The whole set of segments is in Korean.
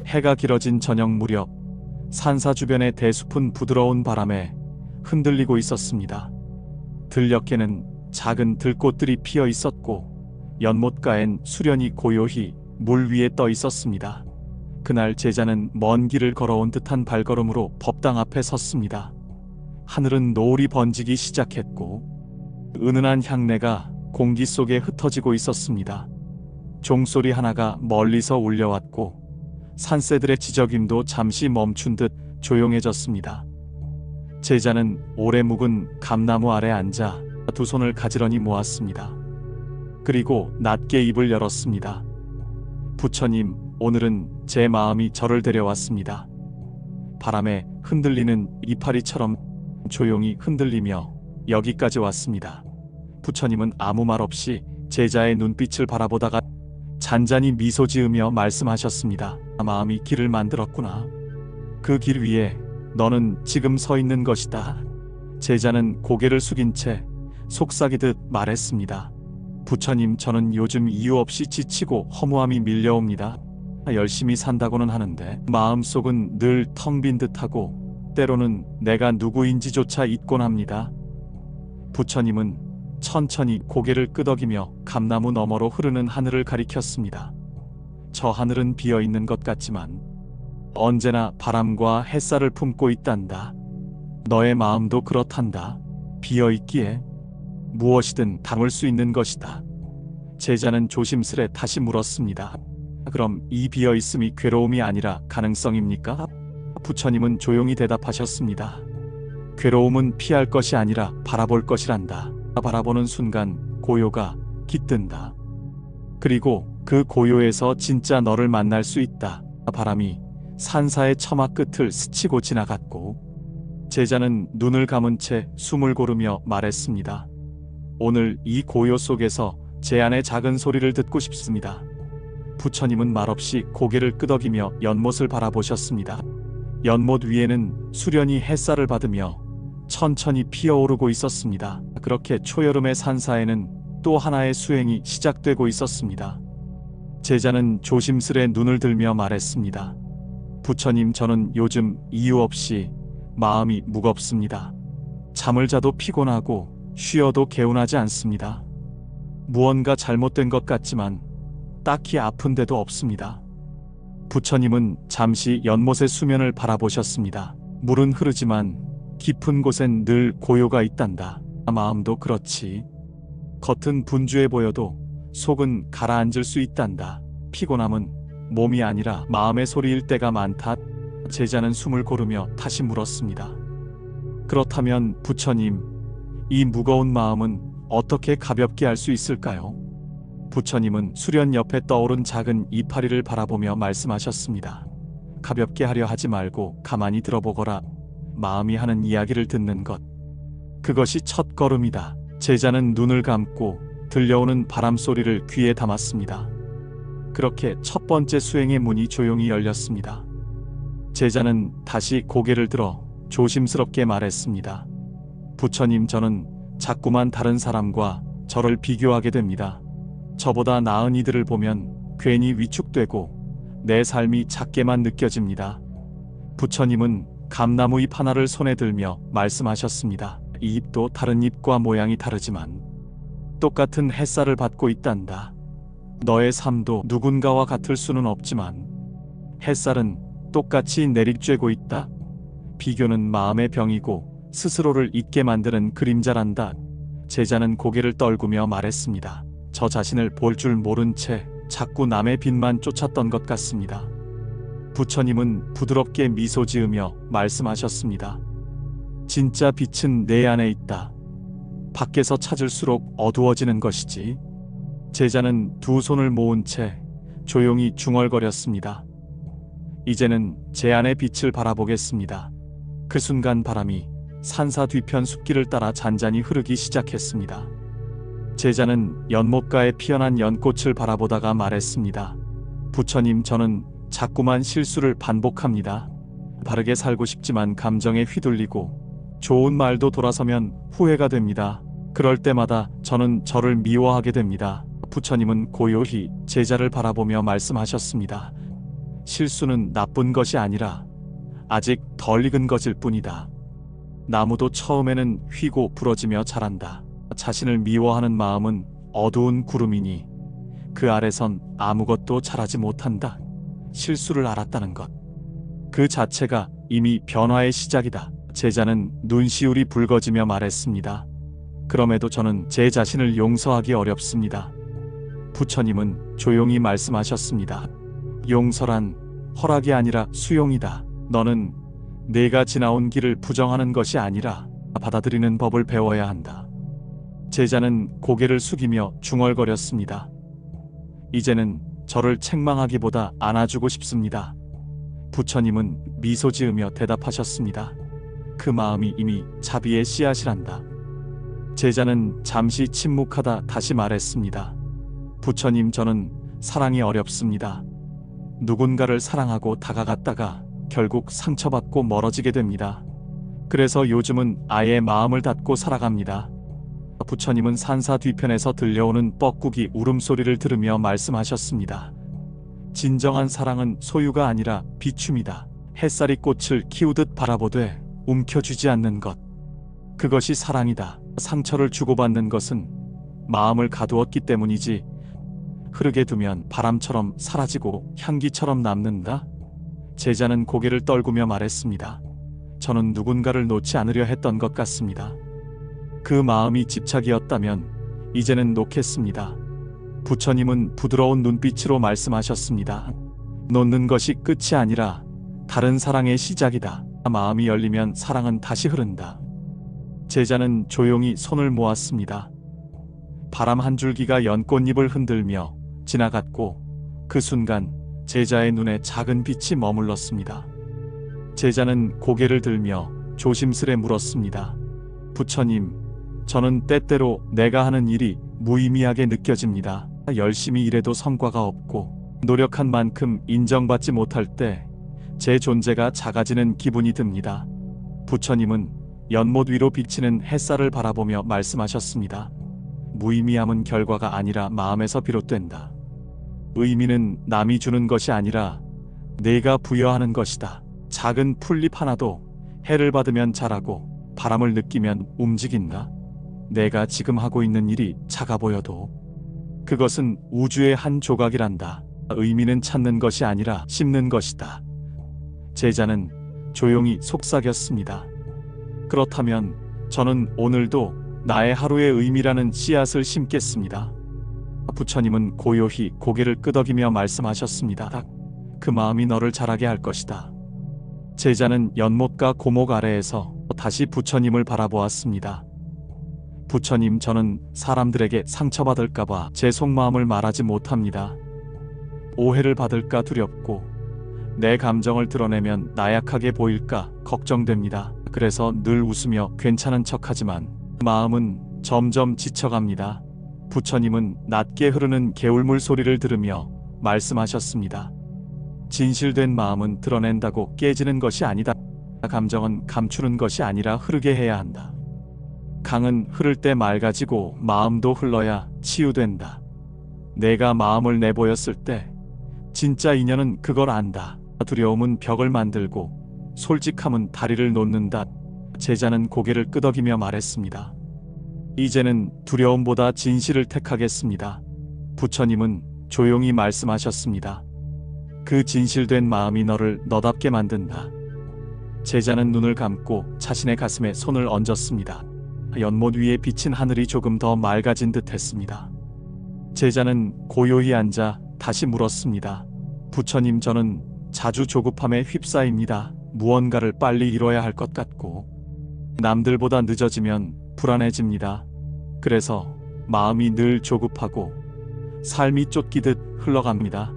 해가 길어진 저녁 무렵 산사 주변의 대숲은 부드러운 바람에 흔들리고 있었습니다. 들녘에는 작은 들꽃들이 피어 있었고 연못가엔 수련이 고요히 물 위에 떠 있었습니다. 그날 제자는 먼 길을 걸어온 듯한 발걸음으로 법당 앞에 섰습니다. 하늘은 노을이 번지기 시작했고 은은한 향내가 공기 속에 흩어지고 있었습니다. 종소리 하나가 멀리서 울려왔고 산새들의 지저귐도 잠시 멈춘 듯 조용해졌습니다. 제자는 오래 묵은 감나무 아래 앉아 두 손을 가지런히 모았습니다. 그리고 낮게 입을 열었습니다. 부처님, 오늘은 제 마음이 저를 데려왔습니다. 바람에 흔들리는 이파리처럼 조용히 흔들리며 여기까지 왔습니다. 부처님은 아무 말 없이 제자의 눈빛을 바라보다가 잔잔히 미소 지으며 말씀하셨습니다. 마음이 길을 만들었구나. 그 길 위에 너는 지금 서 있는 것이다. 제자는 고개를 숙인 채 속삭이듯 말했습니다. 부처님, 저는 요즘 이유 없이 지치고 허무함이 밀려옵니다. 열심히 산다고는 하는데 마음속은 늘 텅 빈 듯하고 때로는 내가 누구인지조차 잊곤 합니다. 부처님은 천천히 고개를 끄덕이며 감나무 너머로 흐르는 하늘을 가리켰습니다. 저 하늘은 비어있는 것 같지만 언제나 바람과 햇살을 품고 있단다. 너의 마음도 그렇단다. 비어있기에 무엇이든 담을 수 있는 것이다. 제자는 조심스레 다시 물었습니다. 그럼 이 비어있음이 괴로움이 아니라 가능성입니까? 부처님은 조용히 대답하셨습니다. 괴로움은 피할 것이 아니라 바라볼 것이란다. 바라보는 순간 고요가 깃든다. 그리고 그 고요에서 진짜 너를 만날 수 있다. 바람이 산사의 처마 끝을 스치고 지나갔고 제자는 눈을 감은 채 숨을 고르며 말했습니다. 오늘 이 고요 속에서 제 안의 작은 소리를 듣고 싶습니다. 부처님은 말없이 고개를 끄덕이며 연못을 바라보셨습니다. 연못 위에는 수련이 햇살을 받으며 천천히 피어오르고 있었습니다. 그렇게 초여름의 산사에는 또 하나의 수행이 시작되고 있었습니다. 제자는 조심스레 눈을 들며 말했습니다. 부처님, 저는 요즘 이유 없이 마음이 무겁습니다. 잠을 자도 피곤하고 쉬어도 개운하지 않습니다. 무언가 잘못된 것 같지만 딱히 아픈 데도 없습니다. 부처님은 잠시 연못의 수면을 바라보셨습니다. 물은 흐르지만 깊은 곳엔 늘 고요가 있단다. 마음도 그렇지. 겉은 분주해 보여도 속은 가라앉을 수 있단다. 피곤함은 몸이 아니라 마음의 소리일 때가 많다. 제자는 숨을 고르며 다시 물었습니다. 그렇다면 부처님, 이 무거운 마음은 어떻게 가볍게 할 수 있을까요? 부처님은 수련 옆에 떠오른 작은 이파리를 바라보며 말씀하셨습니다. 가볍게 하려 하지 말고 가만히 들어보거라. 마음이 하는 이야기를 듣는 것. 그것이 첫 걸음이다. 제자는 눈을 감고 들려오는 바람 소리를 귀에 담았습니다. 그렇게 첫 번째 수행의 문이 조용히 열렸습니다. 제자는 다시 고개를 들어 조심스럽게 말했습니다. 부처님, 저는 자꾸만 다른 사람과 저를 비교하게 됩니다. 저보다 나은 이들을 보면 괜히 위축되고 내 삶이 작게만 느껴집니다. 부처님은 감나무 잎 하나를 손에 들며 말씀하셨습니다. 이 잎도 다른 잎과 모양이 다르지만 똑같은 햇살을 받고 있단다. 너의 삶도 누군가와 같을 수는 없지만 햇살은 똑같이 내리쬐고 있다. 비교는 마음의 병이고 스스로를 잊게 만드는 그림자란다. 제자는 고개를 떨구며 말했습니다. 저 자신을 볼 줄 모른 채 자꾸 남의 빛만 쫓았던 것 같습니다. 부처님은 부드럽게 미소 지으며 말씀하셨습니다. 진짜 빛은 내 안에 있다. 밖에서 찾을수록 어두워지는 것이지. 제자는 두 손을 모은 채 조용히 중얼거렸습니다. 이제는 제 안의 빛을 바라보겠습니다. 그 순간 바람이 산사 뒤편 숲길을 따라 잔잔히 흐르기 시작했습니다. 제자는 연못가에 피어난 연꽃을 바라보다가 말했습니다. 부처님, 저는 자꾸만 실수를 반복합니다. 바르게 살고 싶지만 감정에 휘둘리고 좋은 말도 돌아서면 후회가 됩니다. 그럴 때마다 저는 저를 미워하게 됩니다. 부처님은 고요히 제자를 바라보며 말씀하셨습니다. 실수는 나쁜 것이 아니라 아직 덜 익은 것일 뿐이다. 나무도 처음에는 휘고 부러지며 자란다. 자신을 미워하는 마음은 어두운 구름이니 그 아래선 아무것도 자라지 못한다. 실수를 알았다는 것, 그 자체가 이미 변화의 시작이다. 제자는 눈시울이 붉어지며 말했습니다. 그럼에도 저는 제 자신을 용서하기 어렵습니다. 부처님은 조용히 말씀하셨습니다. 용서란 허락이 아니라 수용이다. 너는 내가 지나온 길을 부정하는 것이 아니라 받아들이는 법을 배워야 한다. 제자는 고개를 숙이며 중얼거렸습니다. 이제는 저를 책망하기보다 안아주고 싶습니다. 부처님은 미소 지으며 대답하셨습니다. 그 마음이 이미 자비의 씨앗이란다. 제자는 잠시 침묵하다 다시 말했습니다. 부처님, 저는 사랑이 어렵습니다. 누군가를 사랑하고 다가갔다가 결국 상처받고 멀어지게 됩니다. 그래서 요즘은 아예 마음을 닫고 살아갑니다. 부처님은 산사 뒤편에서 들려오는 뻐꾸기 울음소리를 들으며 말씀하셨습니다. 진정한 사랑은 소유가 아니라 비춤이다. 햇살이 꽃을 키우듯 바라보되 움켜쥐지 않는 것, 그것이 사랑이다. 상처를 주고받는 것은 마음을 가두었기 때문이지 흐르게 두면 바람처럼 사라지고 향기처럼 남는다. 제자는 고개를 떨구며 말했습니다. 저는 누군가를 놓지 않으려 했던 것 같습니다. 그 마음이 집착이었다면 이제는 놓겠습니다. 부처님은 부드러운 눈빛으로 말씀하셨습니다. 놓는 것이 끝이 아니라 다른 사랑의 시작이다. 마음이 열리면 사랑은 다시 흐른다. 제자는 조용히 손을 모았습니다. 바람 한 줄기가 연꽃잎을 흔들며 지나갔고 그 순간 제자의 눈에 작은 빛이 머물렀습니다. 제자는 고개를 들며 조심스레 물었습니다. 부처님, 저는 때때로 내가 하는 일이 무의미하게 느껴집니다. 열심히 일해도 성과가 없고 노력한 만큼 인정받지 못할 때 제 존재가 작아지는 기분이 듭니다. 부처님은 연못 위로 비치는 햇살을 바라보며 말씀하셨습니다. 무의미함은 결과가 아니라 마음에서 비롯된다. 의미는 남이 주는 것이 아니라 내가 부여하는 것이다. 작은 풀잎 하나도 해를 받으면 자라고 바람을 느끼면 움직인다. 내가 지금 하고 있는 일이 작아 보여도 그것은 우주의 한 조각이란다. 의미는 찾는 것이 아니라 심는 것이다. 제자는 조용히 속삭였습니다. 그렇다면 저는 오늘도 나의 하루의 의미라는 씨앗을 심겠습니다. 부처님은 고요히 고개를 끄덕이며 말씀하셨습니다. 그 마음이 너를 자라게 할 것이다. 제자는 연못과 고목 아래에서 다시 부처님을 바라보았습니다. 부처님, 저는 사람들에게 상처받을까봐 제 속마음을 말하지 못합니다. 오해를 받을까 두렵고 내 감정을 드러내면 나약하게 보일까 걱정됩니다. 그래서 늘 웃으며 괜찮은 척하지만 마음은 점점 지쳐갑니다. 부처님은 낮게 흐르는 개울물 소리를 들으며 말씀하셨습니다. 진실된 마음은 드러낸다고 깨지는 것이 아니다. 감정은 감추는 것이 아니라 흐르게 해야 한다. 강은 흐를 때 맑아지고 마음도 흘러야 치유된다. 내가 마음을 내보였을 때 진짜 인연은 그걸 안다. 두려움은 벽을 만들고 솔직함은 다리를 놓는다. 제자는 고개를 끄덕이며 말했습니다. 이제는 두려움보다 진실을 택하겠습니다. 부처님은 조용히 말씀하셨습니다. 그 진실된 마음이 너를 너답게 만든다. 제자는 눈을 감고 자신의 가슴에 손을 얹었습니다. 연못 위에 비친 하늘이 조금 더 맑아진 듯 했습니다. 제자는 고요히 앉아 다시 물었습니다. 부처님, 저는 자주 조급함에 휩싸입니다. 무언가를 빨리 이뤄야 할 것 같고 남들보다 늦어지면 불안해집니다. 그래서 마음이 늘 조급하고 삶이 쫓기듯 흘러갑니다.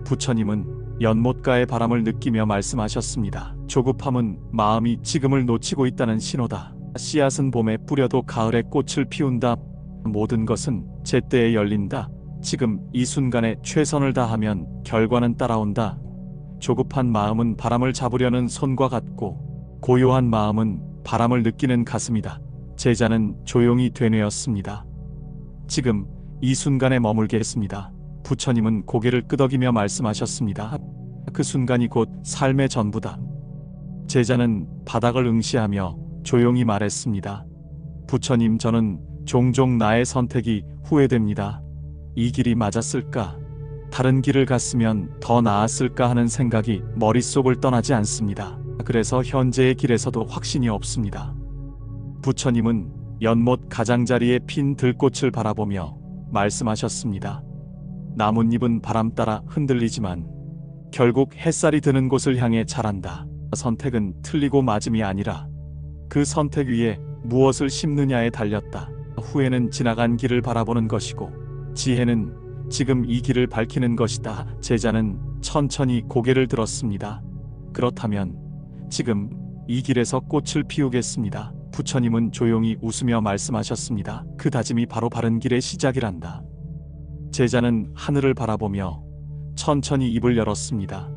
부처님은 연못가의 바람을 느끼며 말씀하셨습니다. 조급함은 마음이 지금을 놓치고 있다는 신호다. 씨앗은 봄에 뿌려도 가을에 꽃을 피운다. 모든 것은 제때에 열린다. 지금 이 순간에 최선을 다하면 결과는 따라온다. 조급한 마음은 바람을 잡으려는 손과 같고 고요한 마음은 바람을 느끼는 가슴이다. 제자는 조용히 되뇌었습니다. 지금 이 순간에 머물게 했습니다. 부처님은 고개를 끄덕이며 말씀하셨습니다. 그 순간이 곧 삶의 전부다. 제자는 바닥을 응시하며 조용히 말했습니다. 부처님, 저는 종종 나의 선택이 후회됩니다. 이 길이 맞았을까? 다른 길을 갔으면 더 나았을까 하는 생각이 머릿속을 떠나지 않습니다. 그래서 현재의 길에서도 확신이 없습니다. 부처님은 연못 가장자리에 핀 들꽃을 바라보며 말씀하셨습니다. 나뭇잎은 바람 따라 흔들리지만 결국 햇살이 드는 곳을 향해 자란다. 선택은 틀리고 맞음이 아니라 그 선택 위에 무엇을 심느냐에 달렸다. 후회는 지나간 길을 바라보는 것이고 지혜는 지금 이 길을 밝히는 것이다. 제자는 천천히 고개를 들었습니다. 그렇다면 지금 이 길에서 꽃을 피우겠습니다. 부처님은 조용히 웃으며 말씀하셨습니다. 그 다짐이 바로 바른 길의 시작이란다. 제자는 하늘을 바라보며 천천히 입을 열었습니다.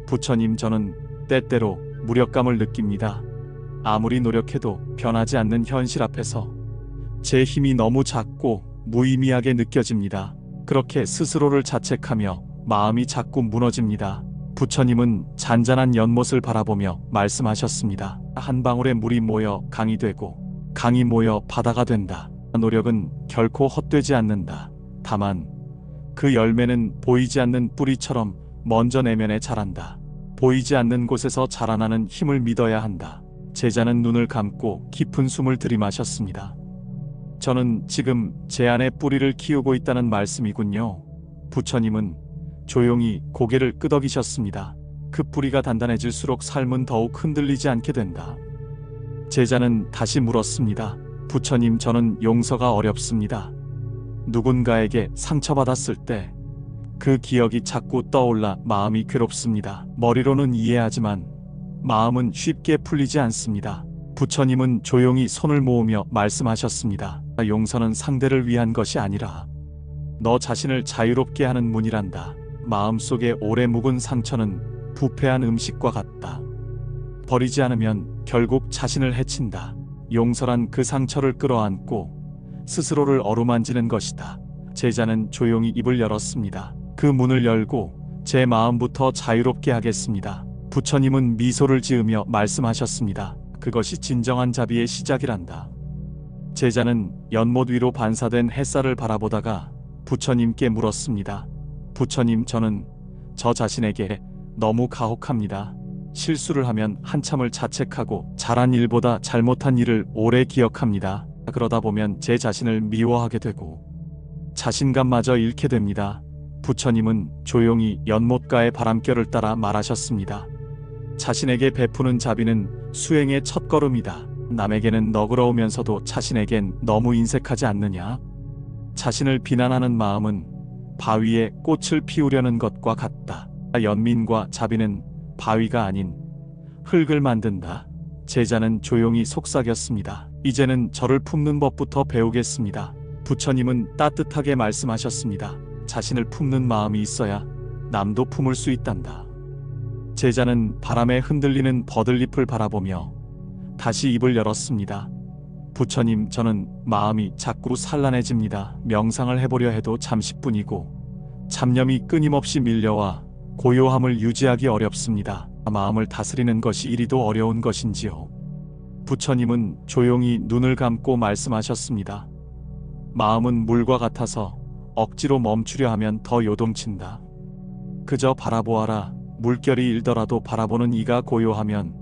부처님, 저는 때때로 무력감을 느낍니다. 아무리 노력해도 변하지 않는 현실 앞에서 제 힘이 너무 작고 무의미하게 느껴집니다. 그렇게 스스로를 자책하며 마음이 자꾸 무너집니다. 부처님은 잔잔한 연못을 바라보며 말씀하셨습니다. 한 방울의 물이 모여 강이 되고 강이 모여 바다가 된다. 노력은 결코 헛되지 않는다. 다만 그 열매는 보이지 않는 뿌리처럼 먼저 내면에 자란다. 보이지 않는 곳에서 자라나는 힘을 믿어야 한다. 제자는 눈을 감고 깊은 숨을 들이마셨습니다. 저는 지금 제 안에 뿌리를 키우고 있다는 말씀이군요. 부처님은 조용히 고개를 끄덕이셨습니다. 그 뿌리가 단단해질수록 삶은 더욱 흔들리지 않게 된다. 제자는 다시 물었습니다. 부처님, 저는 용서가 어렵습니다. 누군가에게 상처받았을 때 그 기억이 자꾸 떠올라 마음이 괴롭습니다. 머리로는 이해하지만 마음은 쉽게 풀리지 않습니다. 부처님은 조용히 손을 모으며 말씀하셨습니다. 용서는 상대를 위한 것이 아니라 너 자신을 자유롭게 하는 문이란다. 마음속에 오래 묵은 상처는 부패한 음식과 같다. 버리지 않으면 결국 자신을 해친다. 용서란 그 상처를 끌어안고 스스로를 어루만지는 것이다. 제자는 조용히 입을 열었습니다. 그 문을 열고 제 마음부터 자유롭게 하겠습니다. 부처님은 미소를 지으며 말씀하셨습니다. 그것이 진정한 자비의 시작이란다. 제자는 연못 위로 반사된 햇살을 바라보다가 부처님께 물었습니다. 부처님, 저는 저 자신에게 너무 가혹합니다. 실수를 하면 한참을 자책하고 잘한 일보다 잘못한 일을 오래 기억합니다. 그러다 보면 제 자신을 미워하게 되고 자신감마저 잃게 됩니다. 부처님은 조용히 연못가의 바람결을 따라 말하셨습니다. 자신에게 베푸는 자비는 수행의 첫걸음이다. 남에게는 너그러우면서도 자신에겐 너무 인색하지 않느냐? 자신을 비난하는 마음은 바위에 꽃을 피우려는 것과 같다. 연민과 자비는 바위가 아닌 흙을 만든다. 제자는 조용히 속삭였습니다. 이제는 저를 품는 법부터 배우겠습니다. 부처님은 따뜻하게 말씀하셨습니다. 자신을 품는 마음이 있어야 남도 품을 수 있단다. 제자는 바람에 흔들리는 버들잎을 바라보며 다시 입을 열었습니다. 부처님, 저는 마음이 자꾸 산란해집니다. 명상을 해보려 해도 잠시뿐이고 잡념이 끊임없이 밀려와 고요함을 유지하기 어렵습니다. 마음을 다스리는 것이 이리도 어려운 것인지요. 부처님은 조용히 눈을 감고 말씀하셨습니다. 마음은 물과 같아서 억지로 멈추려 하면 더 요동친다. 그저 바라보아라. 물결이 일더라도 바라보는 이가 고요하면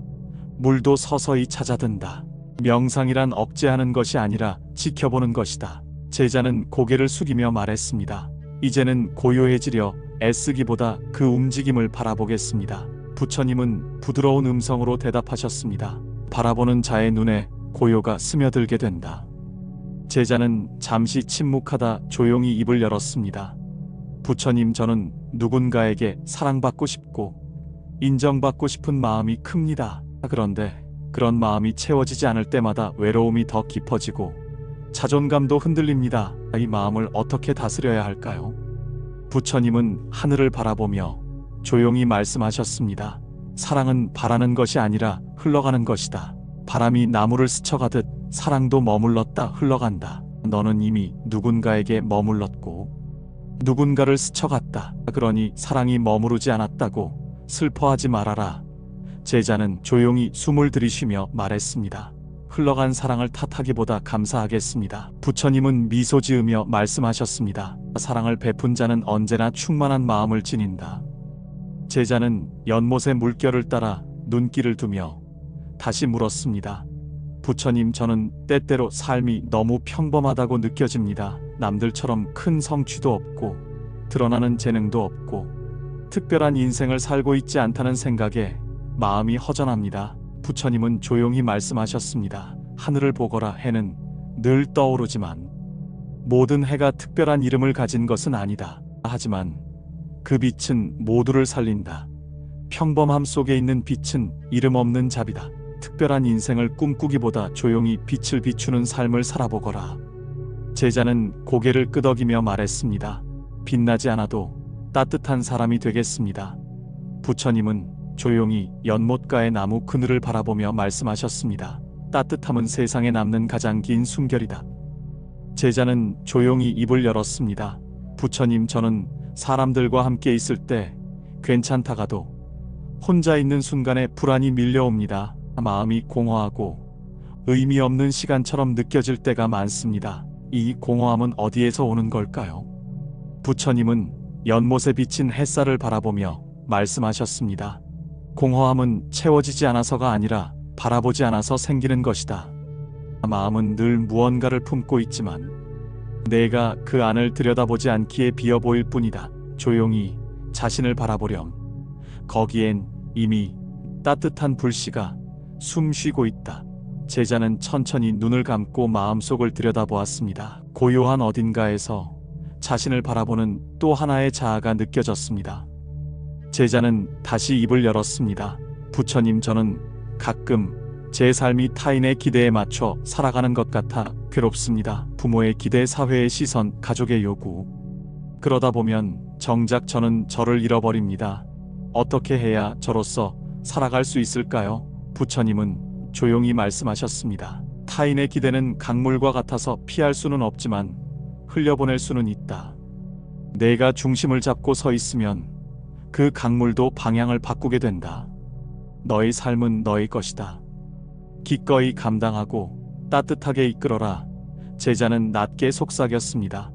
물도 서서히 찾아든다. 명상이란 억제하는 것이 아니라 지켜보는 것이다. 제자는 고개를 숙이며 말했습니다. 이제는 고요해지려 애쓰기보다 그 움직임을 바라보겠습니다. 부처님은 부드러운 음성으로 대답하셨습니다. 바라보는 자의 눈에 고요가 스며들게 된다. 제자는 잠시 침묵하다 조용히 입을 열었습니다. 부처님, 저는 누군가에게 사랑받고 싶고 인정받고 싶은 마음이 큽니다. 그런데 그런 마음이 채워지지 않을 때마다 외로움이 더 깊어지고 자존감도 흔들립니다. 이 마음을 어떻게 다스려야 할까요? 부처님은 하늘을 바라보며 조용히 말씀하셨습니다. 사랑은 바라는 것이 아니라 흘러가는 것이다. 바람이 나무를 스쳐가듯 사랑도 머물렀다 흘러간다. 너는 이미 누군가에게 머물렀고 누군가를 스쳐갔다. 그러니 사랑이 머무르지 않았다고 슬퍼하지 말아라. 제자는 조용히 숨을 들이쉬며 말했습니다. 흘러간 사랑을 탓하기보다 감사하겠습니다. 부처님은 미소 지으며 말씀하셨습니다. 사랑을 베푼 자는 언제나 충만한 마음을 지닌다. 제자는 연못의 물결을 따라 눈길을 두며 다시 물었습니다. 부처님, 저는 때때로 삶이 너무 평범하다고 느껴집니다. 남들처럼 큰 성취도 없고 드러나는 재능도 없고 특별한 인생을 살고 있지 않다는 생각에 마음이 허전합니다. 부처님은 조용히 말씀하셨습니다. 하늘을 보거라. 해는 늘 떠오르지만 모든 해가 특별한 이름을 가진 것은 아니다. 하지만 그 빛은 모두를 살린다. 평범함 속에 있는 빛은 이름 없는 자비다. 특별한 인생을 꿈꾸기보다 조용히 빛을 비추는 삶을 살아보거라. 제자는 고개를 끄덕이며 말했습니다. 빛나지 않아도 따뜻한 사람이 되겠습니다. 부처님은 조용히 연못가의 나무 그늘을 바라보며 말씀하셨습니다. 따뜻함은 세상에 남는 가장 긴 숨결이다. 제자는 조용히 입을 열었습니다. 부처님, 저는 사람들과 함께 있을 때 괜찮다가도 혼자 있는 순간에 불안이 밀려옵니다. 마음이 공허하고 의미 없는 시간처럼 느껴질 때가 많습니다. 이 공허함은 어디에서 오는 걸까요? 부처님은 연못에 비친 햇살을 바라보며 말씀하셨습니다. 공허함은 채워지지 않아서가 아니라 바라보지 않아서 생기는 것이다. 마음은 늘 무언가를 품고 있지만 내가 그 안을 들여다보지 않기에 비어 보일 뿐이다. 조용히 자신을 바라보렴. 거기엔 이미 따뜻한 불씨가 숨 쉬고 있다. 제자는 천천히 눈을 감고 마음속을 들여다보았습니다. 고요한 어딘가에서 자신을 바라보는 또 하나의 자아가 느껴졌습니다. 제자는 다시 입을 열었습니다. 부처님, 저는 가끔 제 삶이 타인의 기대에 맞춰 살아가는 것 같아 괴롭습니다. 부모의 기대, 사회의 시선, 가족의 요구. 그러다 보면 정작 저는 저를 잃어버립니다. 어떻게 해야 저로서 살아갈 수 있을까요? 부처님은 조용히 말씀하셨습니다. 타인의 기대는 강물과 같아서 피할 수는 없지만 흘려보낼 수는 있다. 내가 중심을 잡고 서 있으면 그 강물도 방향을 바꾸게 된다. 너의 삶은 너의 것이다. 기꺼이 감당하고 따뜻하게 이끌어라. 제자는 낮게 속삭였습니다.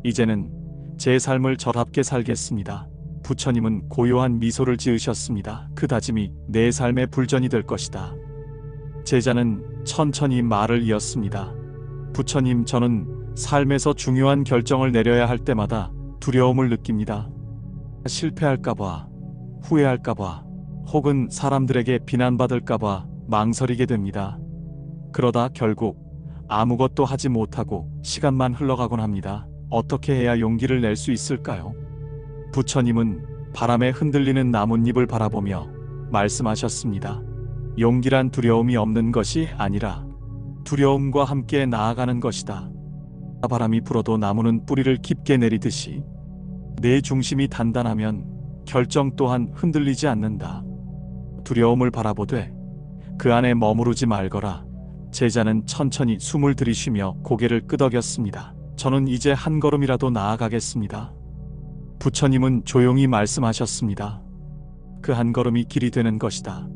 이제는 제 삶을 절합게 살겠습니다. 부처님은 고요한 미소를 지으셨습니다. 그 다짐이 내 삶의 불전이 될 것이다. 제자는 천천히 말을 이었습니다. 부처님, 저는 삶에서 중요한 결정을 내려야 할 때마다 두려움을 느낍니다. 실패할까봐, 후회할까봐, 혹은 사람들에게 비난받을까봐 망설이게 됩니다. 그러다 결국 아무것도 하지 못하고 시간만 흘러가곤 합니다. 어떻게 해야 용기를 낼 수 있을까요? 부처님은 바람에 흔들리는 나뭇잎을 바라보며 말씀하셨습니다. 용기란 두려움이 없는 것이 아니라 두려움과 함께 나아가는 것이다. 바람이 불어도 나무는 뿌리를 깊게 내리듯이 내 중심이 단단하면 결정 또한 흔들리지 않는다. 두려움을 바라보되 그 안에 머무르지 말거라. 제자는 천천히 숨을 들이쉬며 고개를 끄덕였습니다. 저는 이제 한 걸음이라도 나아가겠습니다. 부처님은 조용히 말씀하셨습니다. 그 한 걸음이 길이 되는 것이다.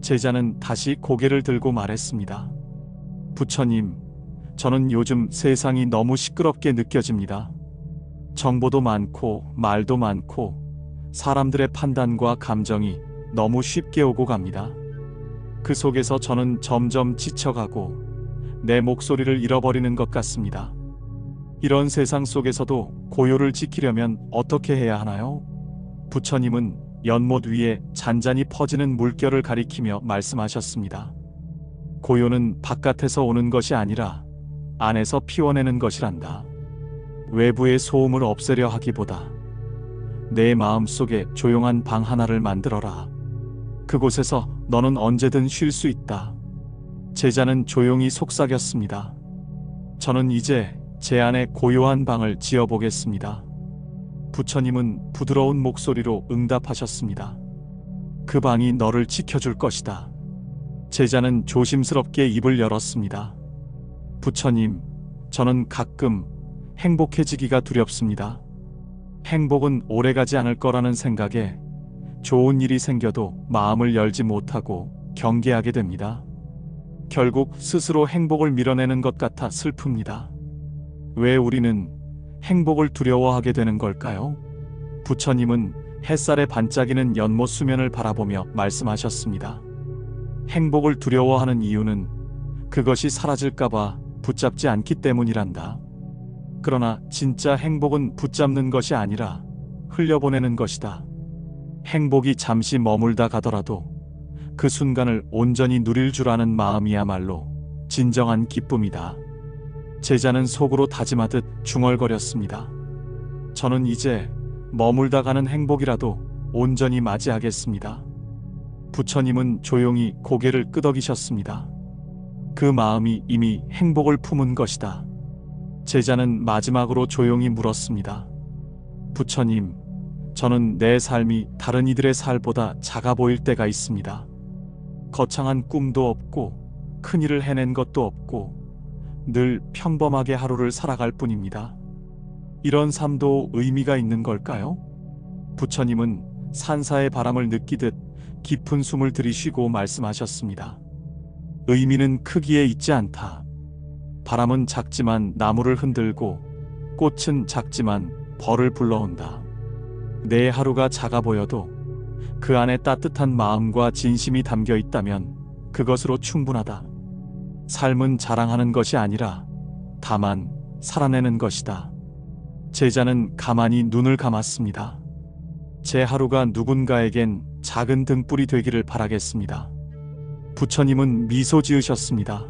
제자는 다시 고개를 들고 말했습니다. 부처님, 저는 요즘 세상이 너무 시끄럽게 느껴집니다. 정보도 많고 말도 많고 사람들의 판단과 감정이 너무 쉽게 오고 갑니다. 그 속에서 저는 점점 지쳐가고 내 목소리를 잃어버리는 것 같습니다. 이런 세상 속에서도 고요를 지키려면 어떻게 해야 하나요? 부처님은 연못 위에 잔잔히 퍼지는 물결을 가리키며 말씀하셨습니다. 고요는 바깥에서 오는 것이 아니라 안에서 피워내는 것이란다. 외부의 소음을 없애려 하기보다 내 마음속에 조용한 방 하나를 만들어라. 그곳에서 너는 언제든 쉴 수 있다. 제자는 조용히 속삭였습니다. 저는 이제 제 안에 고요한 방을 지어보겠습니다. 부처님은 부드러운 목소리로 응답하셨습니다. 그 방이 너를 지켜줄 것이다. 제자는 조심스럽게 입을 열었습니다. 부처님, 저는 가끔 행복해지기가 두렵습니다. 행복은 오래가지 않을 거라는 생각에 좋은 일이 생겨도 마음을 열지 못하고 경계하게 됩니다. 결국 스스로 행복을 밀어내는 것 같아 슬픕니다. 왜 우리는 행복을 두려워하게 되는 걸까요? 부처님은 햇살에 반짝이는 연못 수면을 바라보며 말씀하셨습니다. 행복을 두려워하는 이유는 그것이 사라질까봐 붙잡지 않기 때문이란다. 그러나 진짜 행복은 붙잡는 것이 아니라 흘려보내는 것이다. 행복이 잠시 머물다 가더라도 그 순간을 온전히 누릴 줄 아는 마음이야말로 진정한 기쁨이다. 제자는 속으로 다짐하듯 중얼거렸습니다. 저는 이제 머물다 가는 행복이라도 온전히 맞이하겠습니다. 부처님은 조용히 고개를 끄덕이셨습니다. 그 마음이 이미 행복을 품은 것이다. 제자는 마지막으로 조용히 물었습니다. 부처님, 저는 내 삶이 다른 이들의 삶보다 작아 보일 때가 있습니다. 거창한 꿈도 없고 큰 일을 해낸 것도 없고 늘 평범하게 하루를 살아갈 뿐입니다. 이런 삶도 의미가 있는 걸까요? 부처님은 산사의 바람을 느끼듯 깊은 숨을 들이쉬고 말씀하셨습니다. 의미는 크기에 있지 않다. 바람은 작지만 나무를 흔들고 꽃은 작지만 벌을 불러온다. 내 하루가 작아 보여도 그 안에 따뜻한 마음과 진심이 담겨 있다면 그것으로 충분하다. 삶은 자랑하는 것이 아니라 다만 살아내는 것이다. 제자는 가만히 눈을 감았습니다. 제 하루가 누군가에겐 작은 등불이 되기를 바라겠습니다. 부처님은 미소 지으셨습니다.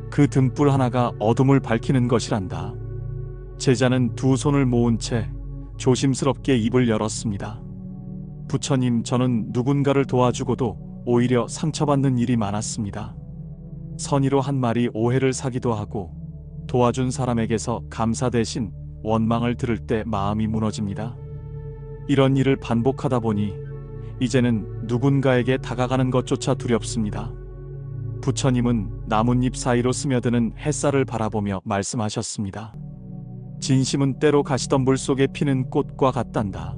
그 등불 하나가 어둠을 밝히는 것이란다. 제자는 두 손을 모은 채 조심스럽게 입을 열었습니다. 부처님, 저는 누군가를 도와주고도 오히려 상처받는 일이 많았습니다. 선의로 한 말이 오해를 사기도 하고 도와준 사람에게서 감사 대신 원망을 들을 때 마음이 무너집니다. 이런 일을 반복하다 보니 이제는 누군가에게 다가가는 것조차 두렵습니다. 부처님은 나뭇잎 사이로 스며드는 햇살을 바라보며 말씀하셨습니다. 진심은 때로 가시덤불 속에 피는 꽃과 같단다.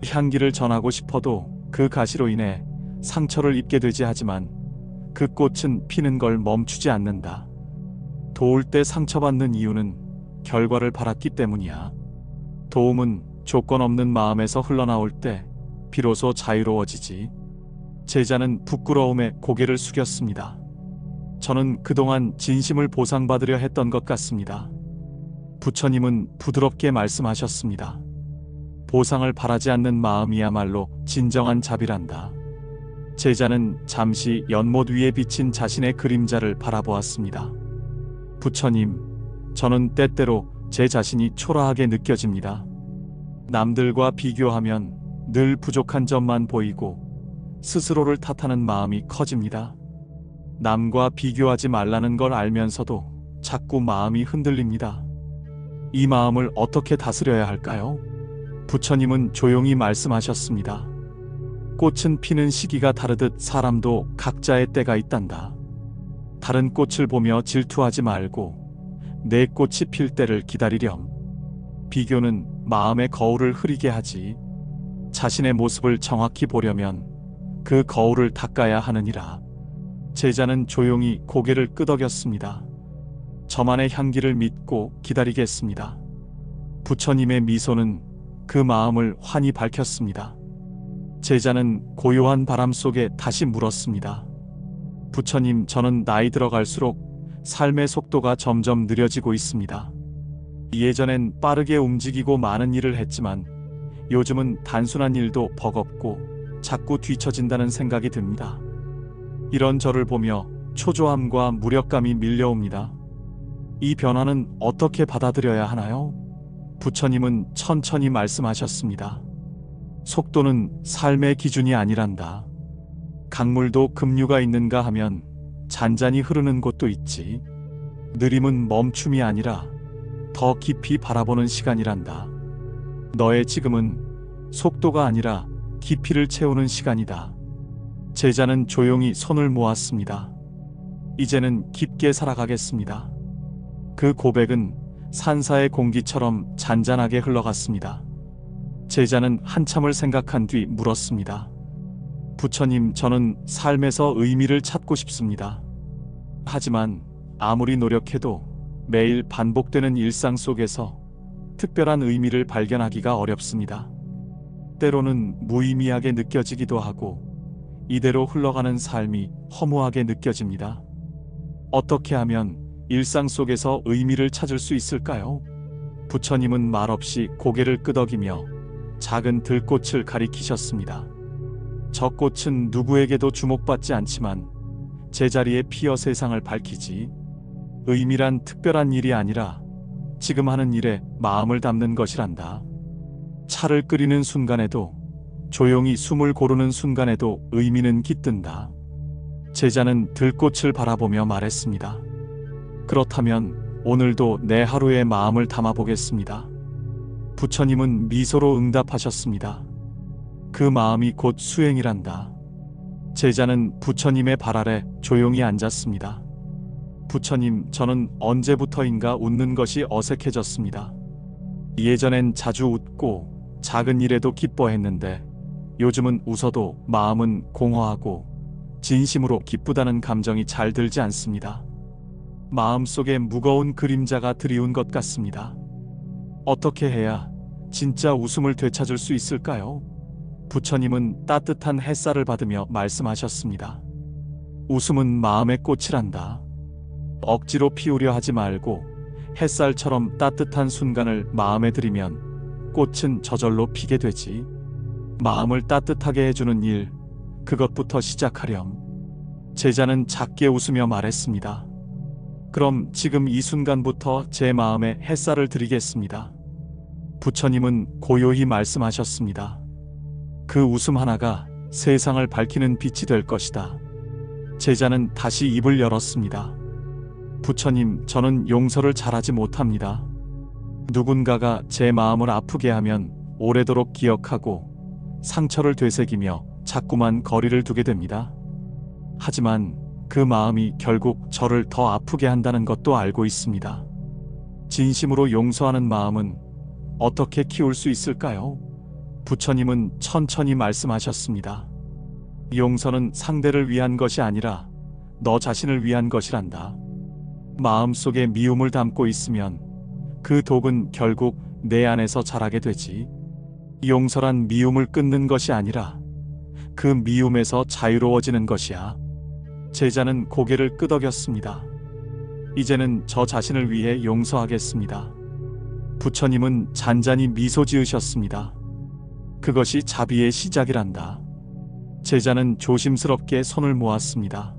향기를 전하고 싶어도 그 가시로 인해 상처를 입게 되지 하지만 그 꽃은 피는 걸 멈추지 않는다. 도울 때 상처받는 이유는 결과를 바랐기 때문이야. 도움은 조건 없는 마음에서 흘러나올 때 비로소 자유로워지지. 제자는 부끄러움에 고개를 숙였습니다. 저는 그동안 진심을 보상받으려 했던 것 같습니다. 부처님은 부드럽게 말씀하셨습니다. 보상을 바라지 않는 마음이야말로 진정한 자비란다. 제자는 잠시 연못 위에 비친 자신의 그림자를 바라보았습니다. 부처님, 저는 때때로 제 자신이 초라하게 느껴집니다. 남들과 비교하면 늘 부족한 점만 보이고 스스로를 탓하는 마음이 커집니다. 남과 비교하지 말라는 걸 알면서도 자꾸 마음이 흔들립니다. 이 마음을 어떻게 다스려야 할까요? 부처님은 조용히 말씀하셨습니다. 꽃은 피는 시기가 다르듯 사람도 각자의 때가 있단다. 다른 꽃을 보며 질투하지 말고 내 꽃이 필 때를 기다리렴. 비교는 마음의 거울을 흐리게 하지. 자신의 모습을 정확히 보려면 그 거울을 닦아야 하느니라. 제자는 조용히 고개를 끄덕였습니다. 저만의 향기를 믿고 기다리겠습니다. 부처님의 미소는 그 마음을 환히 밝혔습니다. 제자는 고요한 바람 속에 다시 물었습니다. 부처님, 저는 나이 들어갈수록 삶의 속도가 점점 느려지고 있습니다. 예전엔 빠르게 움직이고 많은 일을 했지만 요즘은 단순한 일도 버겁고 자꾸 뒤처진다는 생각이 듭니다. 이런 저를 보며 초조함과 무력감이 밀려옵니다. 이 변화는 어떻게 받아들여야 하나요? 부처님은 천천히 말씀하셨습니다. 속도는 삶의 기준이 아니란다. 강물도 급류가 있는가 하면 잔잔히 흐르는 곳도 있지. 느림은 멈춤이 아니라 더 깊이 바라보는 시간이란다. 너의 지금은 속도가 아니라 깊이를 채우는 시간이다. 제자는 조용히 손을 모았습니다. 이제는 깊게 살아가겠습니다. 그 고백은 산사의 공기처럼 잔잔하게 흘러갔습니다. 제자는 한참을 생각한 뒤 물었습니다. 부처님, 저는 삶에서 의미를 찾고 싶습니다. 하지만 아무리 노력해도 매일 반복되는 일상 속에서 특별한 의미를 발견하기가 어렵습니다. 때로는 무의미하게 느껴지기도 하고 이대로 흘러가는 삶이 허무하게 느껴집니다. 어떻게 하면 일상 속에서 의미를 찾을 수 있을까요? 부처님은 말없이 고개를 끄덕이며 작은 들꽃을 가리키셨습니다. 저 꽃은 누구에게도 주목받지 않지만 제자리에 피어 세상을 밝히지. 의미란 특별한 일이 아니라 지금 하는 일에 마음을 담는 것이란다. 차를 끓이는 순간에도, 조용히 숨을 고르는 순간에도 의미는 깃든다. 제자는 들꽃을 바라보며 말했습니다. 그렇다면 오늘도 내 하루의 마음을 담아보겠습니다. 부처님은 미소로 응답하셨습니다. 그 마음이 곧 수행이란다. 제자는 부처님의 발 아래 조용히 앉았습니다. 부처님, 저는 언제부터인가 웃는 것이 어색해졌습니다. 예전엔 자주 웃고 작은 일에도 기뻐했는데 요즘은 웃어도 마음은 공허하고 진심으로 기쁘다는 감정이 잘 들지 않습니다. 마음속에 무거운 그림자가 드리운 것 같습니다. 어떻게 해야 진짜 웃음을 되찾을 수 있을까요? 부처님은 따뜻한 햇살을 받으며 말씀하셨습니다. 웃음은 마음의 꽃이란다. 억지로 피우려 하지 말고 햇살처럼 따뜻한 순간을 마음에 들이면 꽃은 저절로 피게 되지. 마음을 따뜻하게 해주는 일, 그것부터 시작하렴. 제자는 작게 웃으며 말했습니다. 그럼 지금 이 순간부터 제 마음에 햇살을 드리겠습니다. 부처님은 고요히 말씀하셨습니다. 그 웃음 하나가 세상을 밝히는 빛이 될 것이다. 제자는 다시 입을 열었습니다. 부처님, 저는 용서를 잘하지 못합니다. 누군가가 제 마음을 아프게 하면 오래도록 기억하고 상처를 되새기며 자꾸만 거리를 두게 됩니다. 하지만 그 마음이 결국 저를 더 아프게 한다는 것도 알고 있습니다. 진심으로 용서하는 마음은 어떻게 키울 수 있을까요? 부처님은 천천히 말씀하셨습니다. 용서는 상대를 위한 것이 아니라 너 자신을 위한 것이란다. 마음속에 미움을 담고 있으면 그 독은 결국 내 안에서 자라게 되지. 용서란 미움을 끊는 것이 아니라 그 미움에서 자유로워지는 것이야. 제자는 고개를 끄덕였습니다. 이제는 저 자신을 위해 용서하겠습니다. 부처님은 잔잔히 미소 지으셨습니다. 그것이 자비의 시작이란다. 제자는 조심스럽게 손을 모았습니다.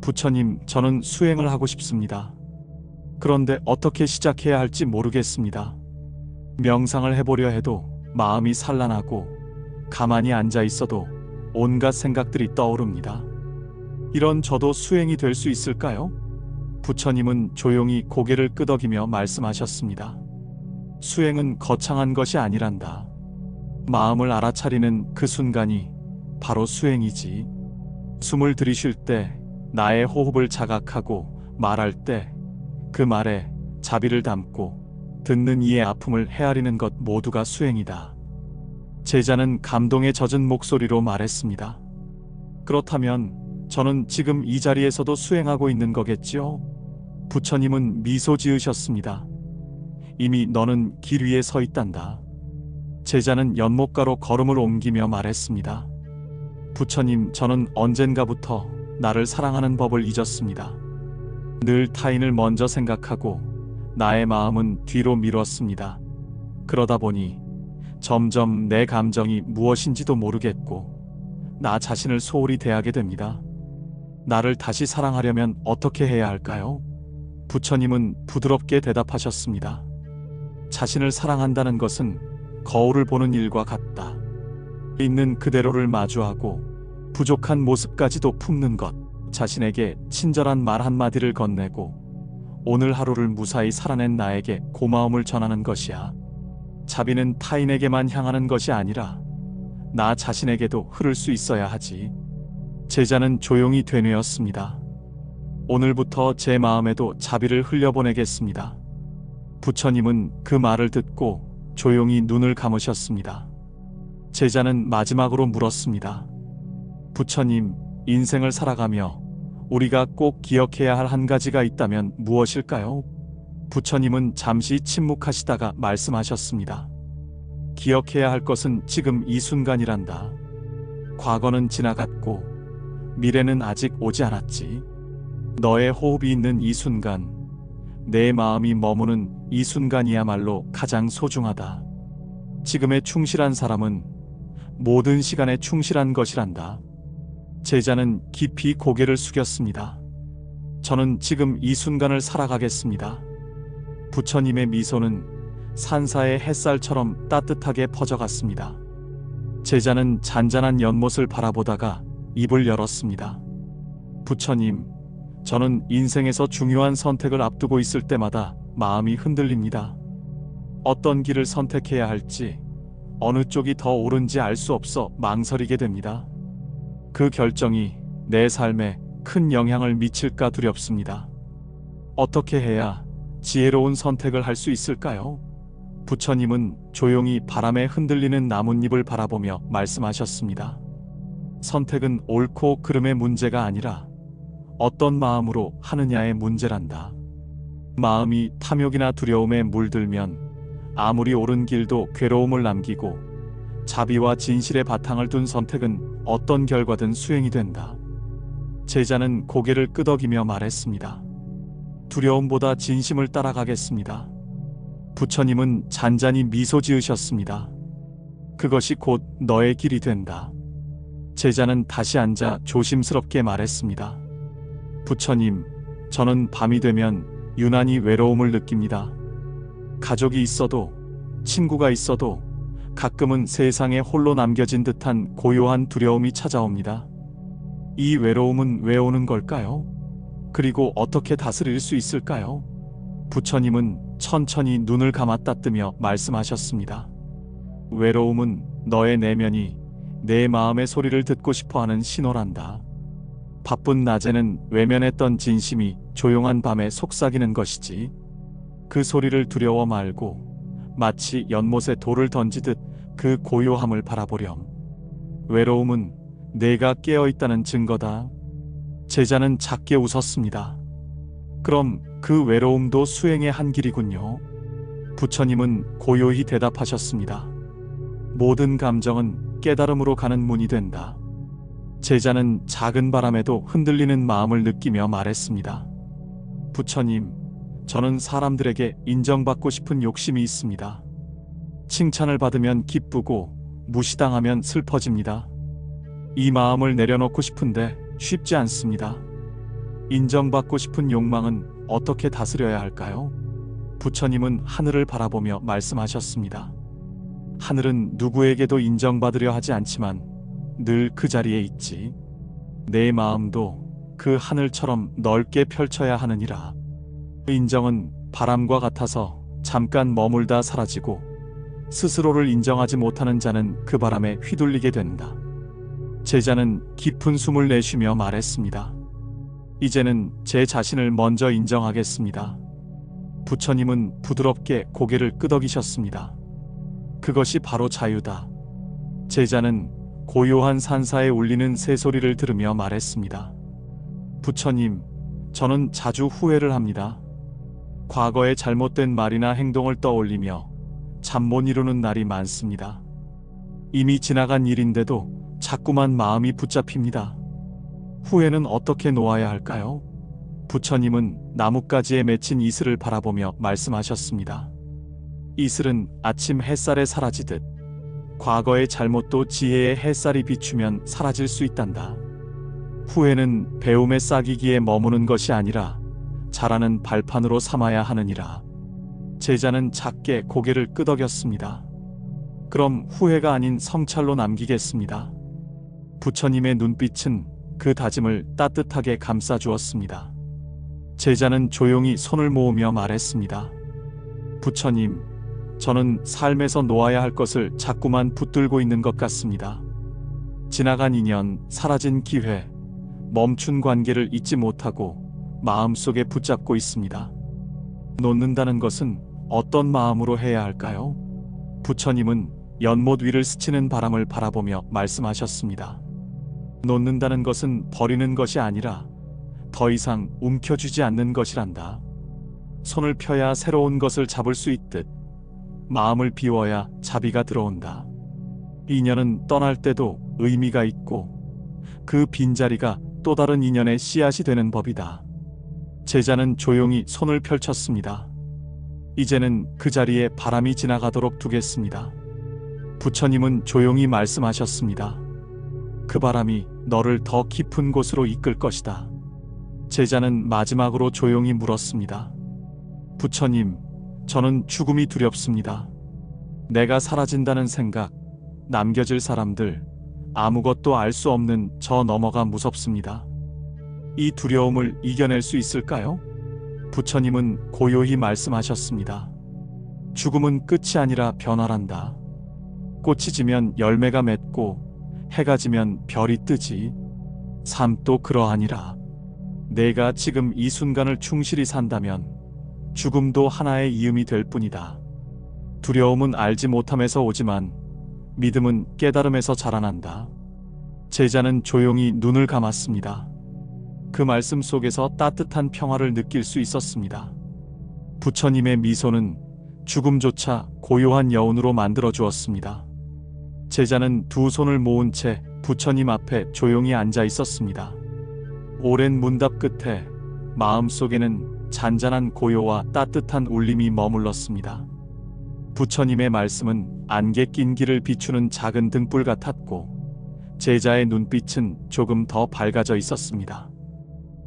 부처님, 저는 수행을 하고 싶습니다. 그런데 어떻게 시작해야 할지 모르겠습니다. 명상을 해보려 해도 마음이 산란하고 가만히 앉아 있어도 온갖 생각들이 떠오릅니다. 이런 저도 수행이 될 수 있을까요? 부처님은 조용히 고개를 끄덕이며 말씀하셨습니다. 수행은 거창한 것이 아니란다. 마음을 알아차리는 그 순간이 바로 수행이지. 숨을 들이쉴 때 나의 호흡을 자각하고 말할 때 그 말에 자비를 담고 듣는 이의 아픔을 헤아리는 것 모두가 수행이다. 제자는 감동에 젖은 목소리로 말했습니다. 그렇다면 저는 지금 이 자리에서도 수행하고 있는 거겠지요? 부처님은 미소 지으셨습니다. 이미 너는 길 위에 서 있단다. 제자는 연못가로 걸음을 옮기며 말했습니다. 부처님, 저는 언젠가부터 나를 사랑하는 법을 잊었습니다. 늘 타인을 먼저 생각하고 나의 마음은 뒤로 미뤘습니다. 그러다 보니 점점 내 감정이 무엇인지도 모르겠고 나 자신을 소홀히 대하게 됩니다. 나를 다시 사랑하려면 어떻게 해야 할까요? 부처님은 부드럽게 대답하셨습니다. 자신을 사랑한다는 것은 거울을 보는 일과 같다. 있는 그대로를 마주하고 부족한 모습까지도 품는 것. 자신에게 친절한 말 한마디를 건네고 오늘 하루를 무사히 살아낸 나에게 고마움을 전하는 것이야. 자비는 타인에게만 향하는 것이 아니라 나 자신에게도 흐를 수 있어야 하지. 제자는 조용히 되뇌었습니다. 오늘부터 제 마음에도 자비를 흘려보내겠습니다. 부처님은 그 말을 듣고 조용히 눈을 감으셨습니다. 제자는 마지막으로 물었습니다. 부처님, 인생을 살아가며 우리가 꼭 기억해야 할 한 가지가 있다면 무엇일까요? 부처님은 잠시 침묵하시다가 말씀하셨습니다. 기억해야 할 것은 지금 이 순간이란다. 과거는 지나갔고 미래는 아직 오지 않았지. 너의 호흡이 있는 이 순간, 내 마음이 머무는 이 순간이야말로 가장 소중하다. 지금에 충실한 사람은 모든 시간에 충실한 것이란다. 제자는 깊이 고개를 숙였습니다. 저는 지금 이 순간을 살아가겠습니다. 부처님의 미소는 산사의 햇살처럼 따뜻하게 퍼져갔습니다. 제자는 잔잔한 연못을 바라보다가 입을 열었습니다. 부처님, 저는 인생에서 중요한 선택을 앞두고 있을 때마다 마음이 흔들립니다. 어떤 길을 선택해야 할지, 어느 쪽이 더 옳은지 알 수 없어 망설이게 됩니다. 그 결정이 내 삶에 큰 영향을 미칠까 두렵습니다. 어떻게 해야 지혜로운 선택을 할 수 있을까요? 부처님은 조용히 바람에 흔들리는 나뭇잎을 바라보며 말씀하셨습니다. 선택은 옳고 그름의 문제가 아니라 어떤 마음으로 하느냐의 문제란다. 마음이 탐욕이나 두려움에 물들면 아무리 옳은 길도 괴로움을 남기고, 자비와 진실의 바탕을 둔 선택은 어떤 결과든 수행이 된다. 제자는 고개를 끄덕이며 말했습니다. 두려움보다 진심을 따라가겠습니다. 부처님은 잔잔히 미소 지으셨습니다. 그것이 곧 너의 길이 된다. 제자는 다시 앉아 조심스럽게 말했습니다. 부처님, 저는 밤이 되면 유난히 외로움을 느낍니다. 가족이 있어도, 친구가 있어도 가끔은 세상에 홀로 남겨진 듯한 고요한 두려움이 찾아옵니다. 이 외로움은 왜 오는 걸까요? 그리고 어떻게 다스릴 수 있을까요? 부처님은 천천히 눈을 감았다 뜨며 말씀하셨습니다. 외로움은 너의 내면이 내 마음의 소리를 듣고 싶어하는 신호란다. 바쁜 낮에는 외면했던 진심이 조용한 밤에 속삭이는 것이지. 그 소리를 두려워 말고 마치 연못에 돌을 던지듯 그 고요함을 바라보렴. 외로움은 내가 깨어있다는 증거다. 제자는 작게 웃었습니다. 그럼 그 외로움도 수행의 한 길이군요. 부처님은 고요히 대답하셨습니다. 모든 감정은 깨달음으로 가는 문이 된다. 제자는 작은 바람에도 흔들리는 마음을 느끼며 말했습니다. 부처님, 저는 사람들에게 인정받고 싶은 욕심이 있습니다. 칭찬을 받으면 기쁘고 무시당하면 슬퍼집니다. 이 마음을 내려놓고 싶은데 쉽지 않습니다. 인정받고 싶은 욕망은 어떻게 다스려야 할까요? 부처님은 하늘을 바라보며 말씀하셨습니다. 하늘은 누구에게도 인정받으려 하지 않지만 늘 그 자리에 있지. 내 마음도 그 하늘처럼 넓게 펼쳐야 하느니라. 인정은 바람과 같아서 잠깐 머물다 사라지고, 스스로를 인정하지 못하는 자는 그 바람에 휘둘리게 된다. 제자는 깊은 숨을 내쉬며 말했습니다. 이제는 제 자신을 먼저 인정하겠습니다. 부처님은 부드럽게 고개를 끄덕이셨습니다. 그것이 바로 자유다. 제자는 고요한 산사에 울리는 새소리를 들으며 말했습니다. 부처님, 저는 자주 후회를 합니다. 과거의 잘못된 말이나 행동을 떠올리며 잠 못 이루는 날이 많습니다. 이미 지나간 일인데도 자꾸만 마음이 붙잡힙니다. 후회는 어떻게 놓아야 할까요? 부처님은 나뭇가지에 맺힌 이슬을 바라보며 말씀하셨습니다. 이슬은 아침 햇살에 사라지듯 과거의 잘못도 지혜의 햇살이 비추면 사라질 수 있단다. 후회는 배움의 싹이기에 머무는 것이 아니라 자라는 발판으로 삼아야 하느니라. 제자는 작게 고개를 끄덕였습니다. 그럼 후회가 아닌 성찰로 남기겠습니다. 부처님의 눈빛은 그 다짐을 따뜻하게 감싸주었습니다. 제자는 조용히 손을 모으며 말했습니다. 부처님, 저는 삶에서 놓아야 할 것을 자꾸만 붙들고 있는 것 같습니다. 지나간 인연, 사라진 기회, 멈춘 관계를 잊지 못하고 마음속에 붙잡고 있습니다. 놓는다는 것은 어떤 마음으로 해야 할까요? 부처님은 연못 위를 스치는 바람을 바라보며 말씀하셨습니다. 놓는다는 것은 버리는 것이 아니라 더 이상 움켜쥐지 않는 것이란다. 손을 펴야 새로운 것을 잡을 수 있듯 마음을 비워야 자비가 들어온다. 인연은 떠날 때도 의미가 있고 그 빈자리가 또 다른 인연의 씨앗이 되는 법이다. 제자는 조용히 손을 펼쳤습니다. 이제는 그 자리에 바람이 지나가도록 두겠습니다. 부처님은 조용히 말씀하셨습니다. 그 바람이 너를 더 깊은 곳으로 이끌 것이다. 제자는 마지막으로 조용히 물었습니다. 부처님, 저는 죽음이 두렵습니다. 내가 사라진다는 생각, 남겨질 사람들, 아무것도 알 수 없는 저 너머가 무섭습니다. 이 두려움을 이겨낼 수 있을까요? 부처님은 고요히 말씀하셨습니다. 죽음은 끝이 아니라 변화란다. 꽃이 지면 열매가 맺고 해가 지면 별이 뜨지. 삶도 그러하니라. 내가 지금 이 순간을 충실히 산다면 죽음도 하나의 이음이 될 뿐이다. 두려움은 알지 못함에서 오지만 믿음은 깨달음에서 자라난다. 제자는 조용히 눈을 감았습니다. 그 말씀 속에서 따뜻한 평화를 느낄 수 있었습니다. 부처님의 미소는 죽음조차 고요한 여운으로 만들어 주었습니다. 제자는 두 손을 모은 채 부처님 앞에 조용히 앉아 있었습니다. 오랜 문답 끝에 마음속에는 잔잔한 고요와 따뜻한 울림이 머물렀습니다. 부처님의 말씀은 안개 낀 길을 비추는 작은 등불 같았고 제자의 눈빛은 조금 더 밝아져 있었습니다.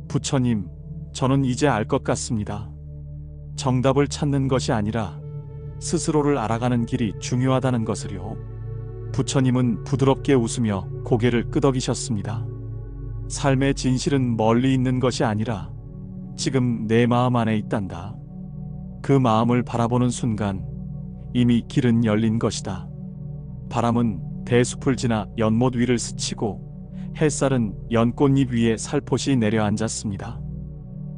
부처님, 저는 이제 알 것 같습니다. 정답을 찾는 것이 아니라 스스로를 알아가는 길이 중요하다는 것을요. 부처님은 부드럽게 웃으며 고개를 끄덕이셨습니다. 삶의 진실은 멀리 있는 것이 아니라 지금 내 마음 안에 있단다. 그 마음을 바라보는 순간 이미 길은 열린 것이다. 바람은 대숲을 지나 연못 위를 스치고 햇살은 연꽃잎 위에 살포시 내려앉았습니다.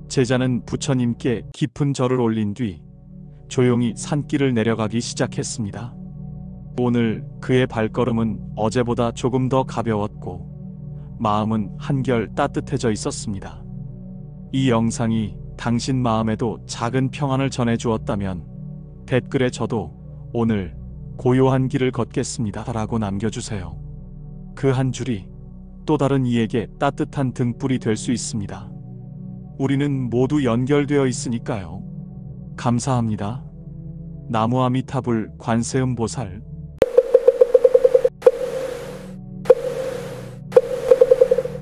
제자는 부처님께 깊은 절을 올린 뒤 조용히 산길을 내려가기 시작했습니다. 오늘 그의 발걸음은 어제보다 조금 더 가벼웠고 마음은 한결 따뜻해져 있었습니다. 이 영상이 당신 마음에도 작은 평안을 전해주었다면 댓글에 저도 오늘 고요한 길을 걷겠습니다 라고 남겨주세요. 그 한 줄이 또 다른 이에게 따뜻한 등불이 될 수 있습니다. 우리는 모두 연결되어 있으니까요. 감사합니다. 나무아미타불 관세음보살.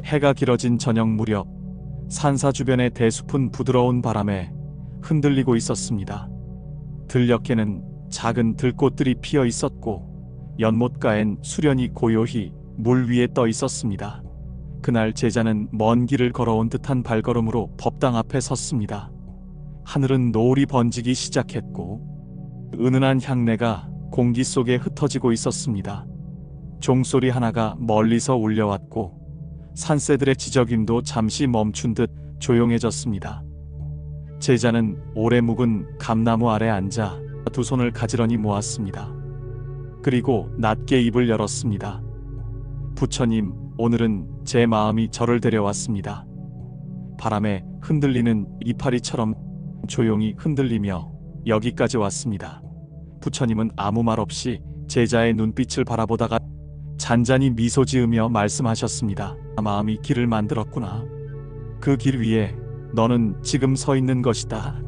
해가 길어진 저녁 무렵 산사 주변의 대숲은 부드러운 바람에 흔들리고 있었습니다. 들녘에는 작은 들꽃들이 피어 있었고 연못가엔 수련이 고요히 물 위에 떠 있었습니다. 그날 제자는 먼 길을 걸어온 듯한 발걸음으로 법당 앞에 섰습니다. 하늘은 노을이 번지기 시작했고 은은한 향내가 공기 속에 흩어지고 있었습니다. 종소리 하나가 멀리서 울려왔고 산새들의 지저귐도 잠시 멈춘 듯 조용해졌습니다. 제자는 오래 묵은 감나무 아래 앉아 두 손을 가지런히 모았습니다. 그리고 낮게 입을 열었습니다. 부처님, 오늘은 제 마음이 저를 데려왔습니다. 바람에 흔들리는 이파리처럼 조용히 흔들리며 여기까지 왔습니다. 부처님은 아무 말 없이 제자의 눈빛을 바라보다가 잔잔히 미소 지으며 말씀하셨습니다. 마음이 길을 만들었구나. 그 길 위에 너는 지금 서 있는 것이다.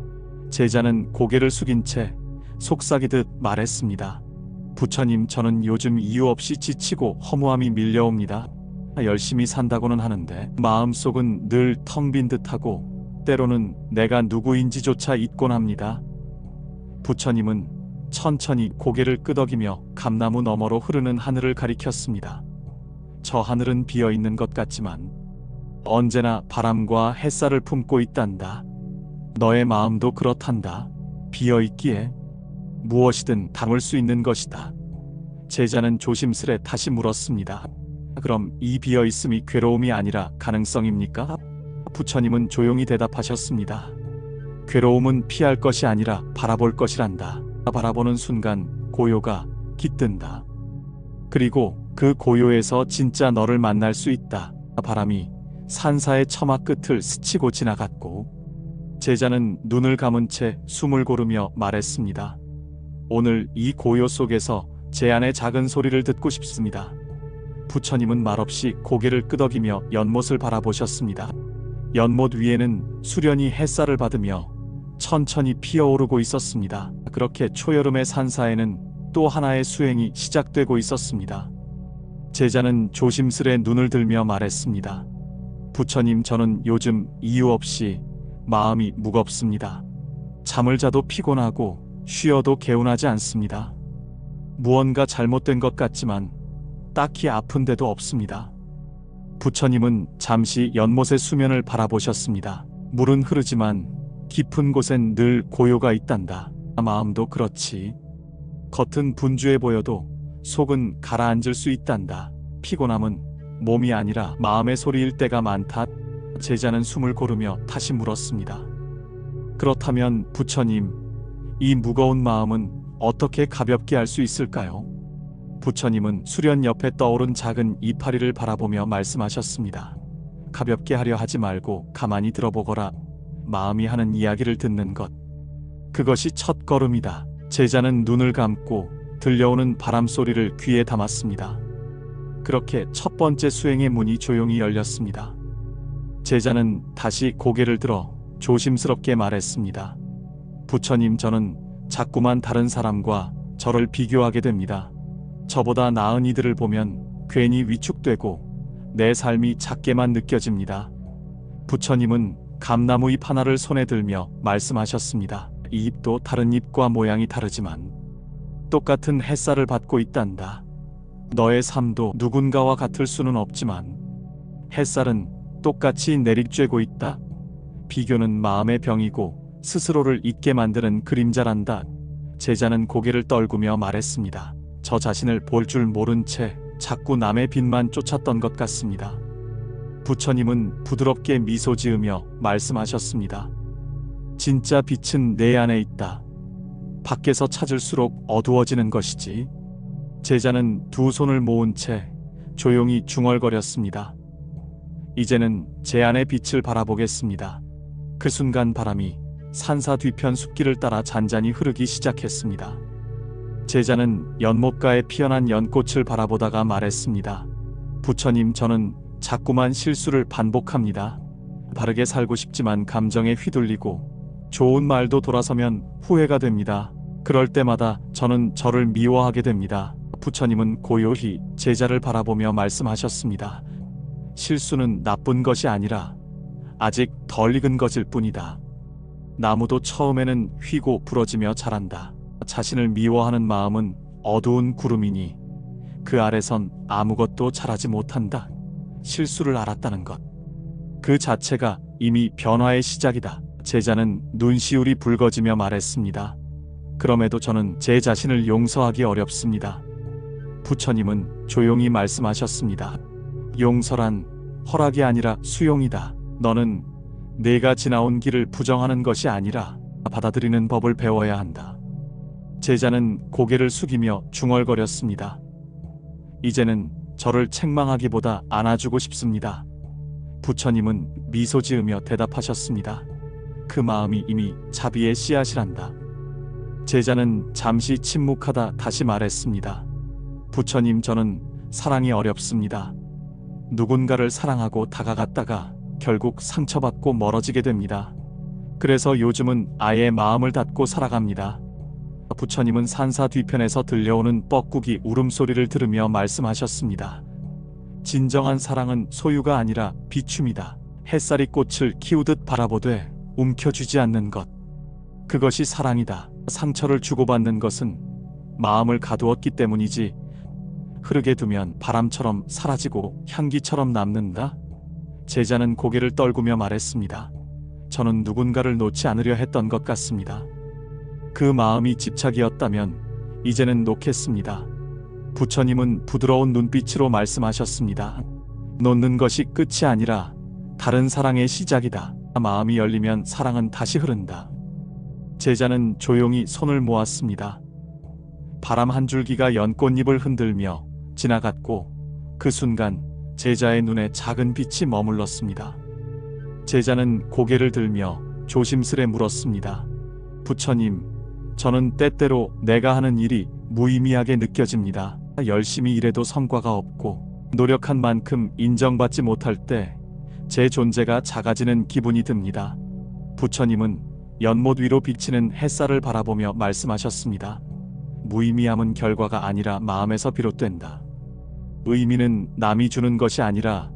제자는 고개를 숙인 채 속삭이듯 말했습니다. 부처님, 저는 요즘 이유 없이 지치고 허무함이 밀려옵니다. 열심히 산다고는 하는데 마음속은 늘 텅 빈 듯하고 때로는 내가 누구인지조차 잊곤 합니다. 부처님은 천천히 고개를 끄덕이며 감나무 너머로 흐르는 하늘을 가리켰습니다. 저 하늘은 비어있는 것 같지만 언제나 바람과 햇살을 품고 있단다. 너의 마음도 그렇단다. 비어있기에 무엇이든 담을 수 있는 것이다. 제자는 조심스레 다시 물었습니다. 그럼 이 비어있음이 괴로움이 아니라 가능성입니까? 부처님은 조용히 대답하셨습니다. 괴로움은 피할 것이 아니라 바라볼 것이란다. 바라보는 순간 고요가 깃든다. 그리고 그 고요에서 진짜 너를 만날 수 있다. 바람이 산사의 처마 끝을 스치고 지나갔고 제자는 눈을 감은 채 숨을 고르며 말했습니다. 오늘 이 고요 속에서 제 안의 작은 소리를 듣고 싶습니다. 부처님은 말없이 고개를 끄덕이며 연못을 바라보셨습니다. 연못 위에는 수련이 햇살을 받으며 천천히 피어오르고 있었습니다. 그렇게 초여름의 산사에는 또 하나의 수행이 시작되고 있었습니다. 제자는 조심스레 눈을 들며 말했습니다. 부처님, 저는 요즘 이유 없이 마음이 무겁습니다. 잠을 자도 피곤하고 쉬어도 개운하지 않습니다. 무언가 잘못된 것 같지만 딱히 아픈 데도 없습니다. 부처님은 잠시 연못의 수면을 바라보셨습니다. 물은 흐르지만 깊은 곳엔 늘 고요가 있단다. 마음도 그렇지. 겉은 분주해 보여도 속은 가라앉을 수 있단다. 피곤함은 몸이 아니라 마음의 소리일 때가 많다. 제자는 숨을 고르며 다시 물었습니다. 그렇다면 부처님, 이 무거운 마음은 어떻게 가볍게 할 수 있을까요? 부처님은 수련 옆에 떠오른 작은 이파리를 바라보며 말씀하셨습니다. 가볍게 하려 하지 말고 가만히 들어보거라. 마음이 하는 이야기를 듣는 것. 그것이 첫 걸음이다. 제자는 눈을 감고 들려오는 바람 소리를 귀에 담았습니다. 그렇게 첫 번째 수행의 문이 조용히 열렸습니다. 제자는 다시 고개를 들어 조심스럽게 말했습니다. 부처님, 저는 자꾸만 다른 사람과 저를 비교하게 됩니다. 저보다 나은 이들을 보면 괜히 위축되고 내 삶이 작게만 느껴집니다. 부처님은 감나무 잎 하나를 손에 들며 말씀하셨습니다. 이 잎도 다른 잎과 모양이 다르지만 똑같은 햇살을 받고 있단다. 너의 삶도 누군가와 같을 수는 없지만 햇살은 똑같이 내리쬐고 있다. 비교는 마음의 병이고 스스로를 잊게 만드는 그림자란다. 제자는 고개를 떨구며 말했습니다. 저 자신을 볼 줄 모른 채 자꾸 남의 빛만 쫓았던 것 같습니다. 부처님은 부드럽게 미소 지으며 말씀하셨습니다. 진짜 빛은 내 안에 있다. 밖에서 찾을수록 어두워지는 것이지. 제자는 두 손을 모은 채 조용히 중얼거렸습니다. 이제는 제 안의 빛을 바라보겠습니다. 그 순간 바람이 산사 뒤편 숲길을 따라 잔잔히 흐르기 시작했습니다. 제자는 연못가에 피어난 연꽃을 바라보다가 말했습니다. 부처님, 저는 자꾸만 실수를 반복합니다. 바르게 살고 싶지만 감정에 휘둘리고 좋은 말도 돌아서면 후회가 됩니다. 그럴 때마다 저는 저를 미워하게 됩니다. 부처님은 고요히 제자를 바라보며 말씀하셨습니다. 실수는 나쁜 것이 아니라 아직 덜 익은 것일 뿐이다. 나무도 처음에는 휘고 부러지며 자란다. 자신을 미워하는 마음은 어두운 구름이니 그 아래선 아무것도 자라지 못한다. 실수를 알았다는 것, 그 자체가 이미 변화의 시작이다. 제자는 눈시울이 붉어지며 말했습니다. 그럼에도 저는 제 자신을 용서하기 어렵습니다. 부처님은 조용히 말씀하셨습니다. 용서란 허락이 아니라 수용이다. 너는 내가 지나온 길을 부정하는 것이 아니라 받아들이는 법을 배워야 한다. 제자는 고개를 숙이며 중얼거렸습니다. 이제는 저를 책망하기보다 안아주고 싶습니다. 부처님은 미소 지으며 대답하셨습니다. 그 마음이 이미 자비의 씨앗이란다. 제자는 잠시 침묵하다 다시 말했습니다. 부처님, 저는 사랑이 어렵습니다. 누군가를 사랑하고 다가갔다가 결국 상처받고 멀어지게 됩니다. 그래서 요즘은 아예 마음을 닫고 살아갑니다. 부처님은 산사 뒤편에서 들려오는 뻐꾸기 울음소리를 들으며 말씀하셨습니다. 진정한 사랑은 소유가 아니라 비춤이다. 햇살이 꽃을 키우듯 바라보되 움켜쥐지 않는 것, 그것이 사랑이다. 상처를 주고받는 것은 마음을 가두었기 때문이지 흐르게 두면 바람처럼 사라지고 향기처럼 남는다. 제자는 고개를 떨구며 말했습니다. 저는 누군가를 놓지 않으려 했던 것 같습니다. 그 마음이 집착이었다면 이제는 놓겠습니다. 부처님은 부드러운 눈빛으로 말씀하셨습니다. 놓는 것이 끝이 아니라 다른 사랑의 시작이다. 마음이 열리면 사랑은 다시 흐른다. 제자는 조용히 손을 모았습니다. 바람 한 줄기가 연꽃잎을 흔들며 지나갔고 그 순간 제자의 눈에 작은 빛이 머물렀습니다. 제자는 고개를 들며 조심스레 물었습니다. 부처님, 저는 때때로 내가 하는 일이 무의미하게 느껴집니다. 열심히 일해도 성과가 없고 노력한 만큼 인정받지 못할 때 제 존재가 작아지는 기분이 듭니다. 부처님은 연못 위로 비치는 햇살을 바라보며 말씀하셨습니다. 무의미함은 결과가 아니라 마음에서 비롯된다. 의미는 남이 주는 것이 아니라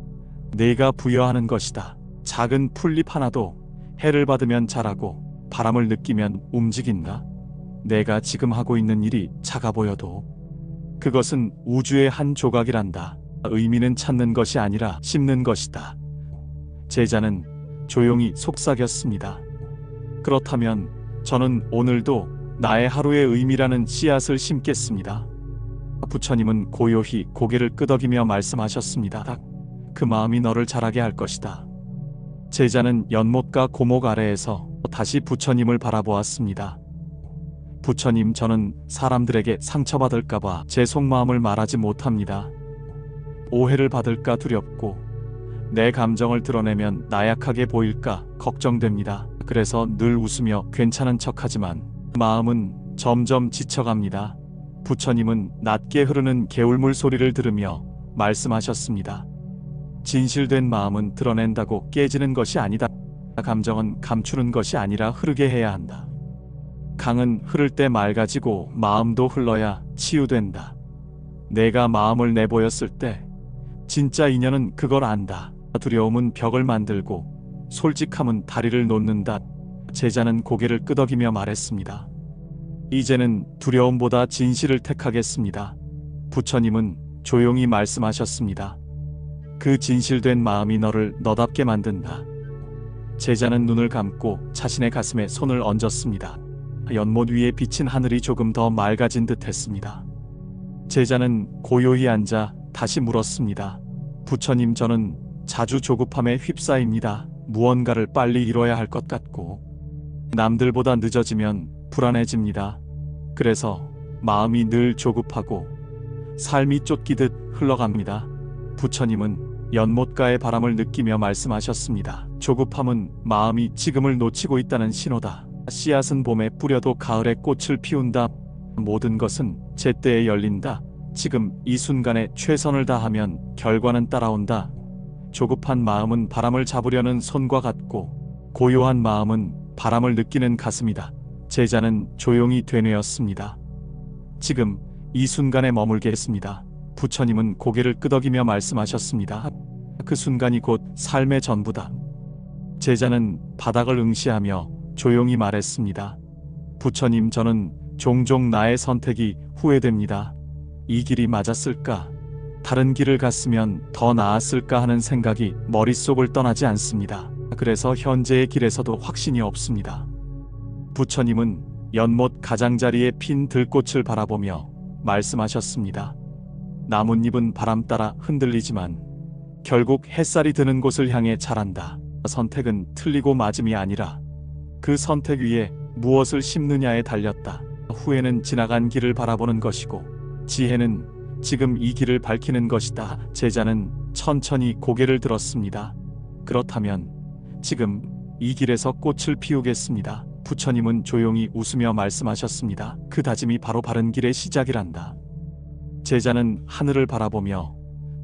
내가 부여하는 것이다. 작은 풀잎 하나도 해를 받으면 자라고 바람을 느끼면 움직인다. 내가 지금 하고 있는 일이 작아 보여도 그것은 우주의 한 조각이란다. 의미는 찾는 것이 아니라 심는 것이다. 제자는 조용히 속삭였습니다. 그렇다면 저는 오늘도 나의 하루의 의미라는 씨앗을 심겠습니다. 부처님은 고요히 고개를 끄덕이며 말씀하셨습니다. 그 마음이 너를 자라게 할 것이다. 제자는 연못가 고목 아래에서 다시 부처님을 바라보았습니다. 부처님, 저는 사람들에게 상처받을까봐 제 속마음을 말하지 못합니다. 오해를 받을까 두렵고 내 감정을 드러내면 나약하게 보일까 걱정됩니다. 그래서 늘 웃으며 괜찮은 척하지만 마음은 점점 지쳐갑니다. 부처님은 낮게 흐르는 개울물 소리를 들으며 말씀하셨습니다. 진실된 마음은 드러낸다고 깨지는 것이 아니다. 감정은 감추는 것이 아니라 흐르게 해야 한다. 강은 흐를 때 맑아지고 마음도 흘러야 치유된다. 내가 마음을 내보였을 때 진짜 인연은 그걸 안다. 두려움은 벽을 만들고 솔직함은 다리를 놓는다. 제자는 고개를 끄덕이며 말했습니다. 이제는 두려움보다 진실을 택하겠습니다. 부처님은 조용히 말씀하셨습니다. 그 진실된 마음이 너를 너답게 만든다. 제자는 눈을 감고 자신의 가슴에 손을 얹었습니다. 연못 위에 비친 하늘이 조금 더 맑아진 듯 했습니다. 제자는 고요히 앉아 다시 물었습니다. 부처님, 저는 자주 조급함에 휩싸입니다. 무언가를 빨리 이뤄야 할 것 같고 남들보다 늦어지면 불안해집니다. 그래서 마음이 늘 조급하고 삶이 쫓기듯 흘러갑니다. 부처님은 연못가의 바람을 느끼며 말씀하셨습니다. 조급함은 마음이 지금을 놓치고 있다는 신호다. 씨앗은 봄에 뿌려도 가을에 꽃을 피운다. 모든 것은 제때에 열린다. 지금 이 순간에 최선을 다하면 결과는 따라온다. 조급한 마음은 바람을 잡으려는 손과 같고 고요한 마음은 바람을 느끼는 가슴이다. 제자는 조용히 되뇌었습니다. 지금 이 순간에 머물겠습니다. 부처님은 고개를 끄덕이며 말씀하셨습니다. 그 순간이 곧 삶의 전부다. 제자는 바닥을 응시하며 조용히 말했습니다. 부처님, 저는 종종 나의 선택이 후회됩니다. 이 길이 맞았을까? 다른 길을 갔으면 더 나았을까 하는 생각이 머릿속을 떠나지 않습니다. 그래서 현재의 길에서도 확신이 없습니다. 부처님은 연못 가장자리에 핀 들꽃을 바라보며 말씀하셨습니다. 나뭇잎은 바람 따라 흔들리지만 결국 햇살이 드는 곳을 향해 자란다. 선택은 틀리고 맞음이 아니라 그 선택 위에 무엇을 심느냐에 달렸다. 후회는 지나간 길을 바라보는 것이고 지혜는 지금 이 길을 밝히는 것이다. 제자는 천천히 고개를 들었습니다. 그렇다면 지금 이 길에서 꽃을 피우겠습니다. 부처님은 조용히 웃으며 말씀하셨습니다. 그 다짐이 바로 바른 길의 시작이란다. 제자는 하늘을 바라보며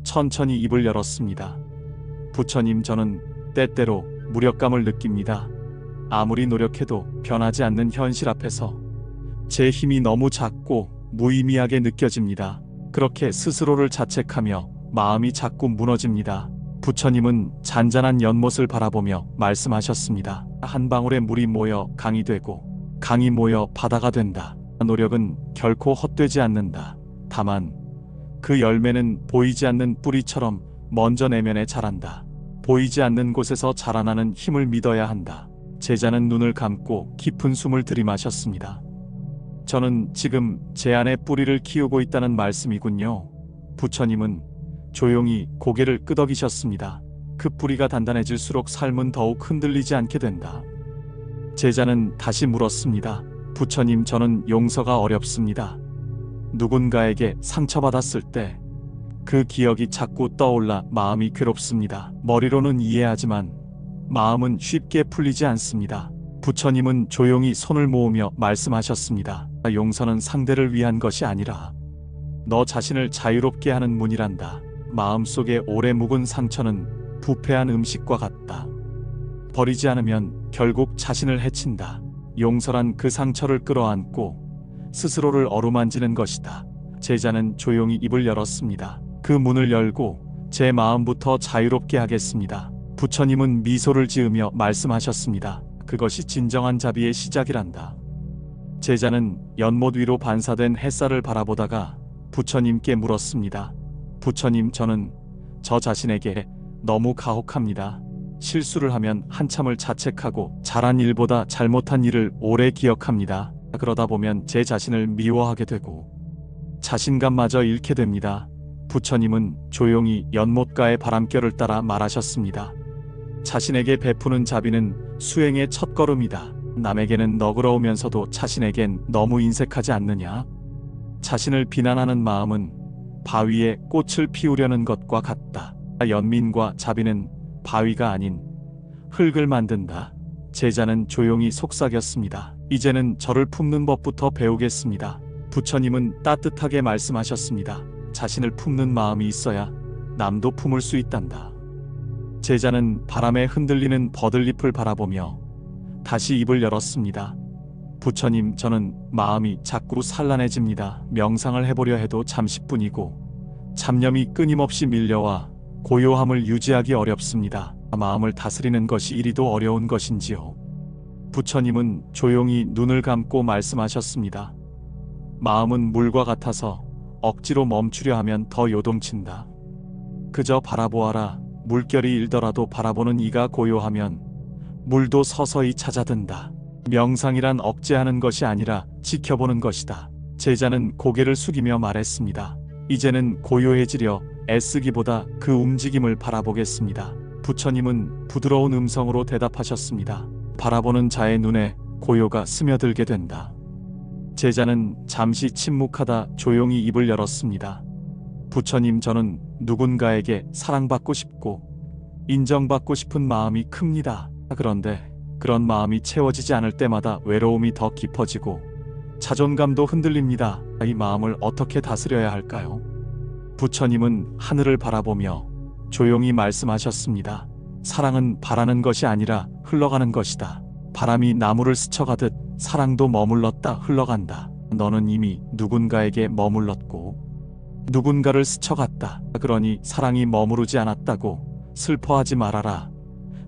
천천히 입을 열었습니다. 부처님, 저는 때때로 무력감을 느낍니다. 아무리 노력해도 변하지 않는 현실 앞에서 제 힘이 너무 작고 무의미하게 느껴집니다. 그렇게 스스로를 자책하며 마음이 자꾸 무너집니다. 부처님은 잔잔한 연못을 바라보며 말씀하셨습니다. 한 방울의 물이 모여 강이 되고 강이 모여 바다가 된다. 노력은 결코 헛되지 않는다. 다만 그 열매는 보이지 않는 뿌리처럼 먼저 내면에 자란다. 보이지 않는 곳에서 자라나는 힘을 믿어야 한다. 제자는 눈을 감고 깊은 숨을 들이마셨습니다. 저는 지금 제 안에 뿌리를 키우고 있다는 말씀이군요. 부처님은 조용히 고개를 끄덕이셨습니다. 그 뿌리가 단단해질수록 삶은 더욱 흔들리지 않게 된다. 제자는 다시 물었습니다. 부처님, 저는 용서가 어렵습니다. 누군가에게 상처받았을 때 그 기억이 자꾸 떠올라 마음이 괴롭습니다. 머리로는 이해하지만 마음은 쉽게 풀리지 않습니다. 부처님은 조용히 손을 모으며 말씀하셨습니다. 용서는 상대를 위한 것이 아니라 너 자신을 자유롭게 하는 문이란다. 마음속에 오래 묵은 상처는 부패한 음식과 같다. 버리지 않으면 결국 자신을 해친다. 용서란 그 상처를 끌어안고 스스로를 어루만지는 것이다. 제자는 조용히 입을 열었습니다. 그 문을 열고 제 마음부터 자유롭게 하겠습니다. 부처님은 미소를 지으며 말씀하셨습니다. 그것이 진정한 자비의 시작이란다. 제자는 연못 위로 반사된 햇살을 바라보다가 부처님께 물었습니다. 부처님, 저는 저 자신에게 너무 가혹합니다. 실수를 하면 한참을 자책하고 잘한 일보다 잘못한 일을 오래 기억합니다. 그러다 보면 제 자신을 미워하게 되고 자신감마저 잃게 됩니다. 부처님은 조용히 연못가의 바람결을 따라 말하셨습니다. 자신에게 베푸는 자비는 수행의 첫걸음이다. 남에게는 너그러우면서도 자신에겐 너무 인색하지 않느냐? 자신을 비난하는 마음은 바위에 꽃을 피우려는 것과 같다. 연민과 자비는 바위가 아닌 흙을 만든다. 제자는 조용히 속삭였습니다. 이제는 저를 품는 법부터 배우겠습니다. 부처님은 따뜻하게 말씀하셨습니다. 자신을 품는 마음이 있어야 남도 품을 수 있단다. 제자는 바람에 흔들리는 버들잎을 바라보며 다시 입을 열었습니다. 부처님, 저는 마음이 자꾸 산란해집니다. 명상을 해보려 해도 잠시뿐이고 잡념이 끊임없이 밀려와 고요함을 유지하기 어렵습니다. 마음을 다스리는 것이 이리도 어려운 것인지요. 부처님은 조용히 눈을 감고 말씀하셨습니다. 마음은 물과 같아서 억지로 멈추려 하면 더 요동친다. 그저 바라보아라. 물결이 일더라도 바라보는 이가 고요하면 물도 서서히 찾아든다. 명상이란 억제하는 것이 아니라 지켜보는 것이다. 제자는 고개를 숙이며 말했습니다. 이제는 고요해지려 애쓰기보다 그 움직임을 바라보겠습니다. 부처님은 부드러운 음성으로 대답하셨습니다. 바라보는 자의 눈에 고요가 스며들게 된다. 제자는 잠시 침묵하다 조용히 입을 열었습니다. 부처님, 저는 누군가에게 사랑받고 싶고 인정받고 싶은 마음이 큽니다. 그런데 그런 마음이 채워지지 않을 때마다 외로움이 더 깊어지고 자존감도 흔들립니다. 이 마음을 어떻게 다스려야 할까요? 부처님은 하늘을 바라보며 조용히 말씀하셨습니다. 사랑은 바라는 것이 아니라 흘러가는 것이다. 바람이 나무를 스쳐가듯 사랑도 머물렀다 흘러간다. 너는 이미 누군가에게 머물렀고 누군가를 스쳐갔다. 그러니 사랑이 머무르지 않았다고 슬퍼하지 말아라.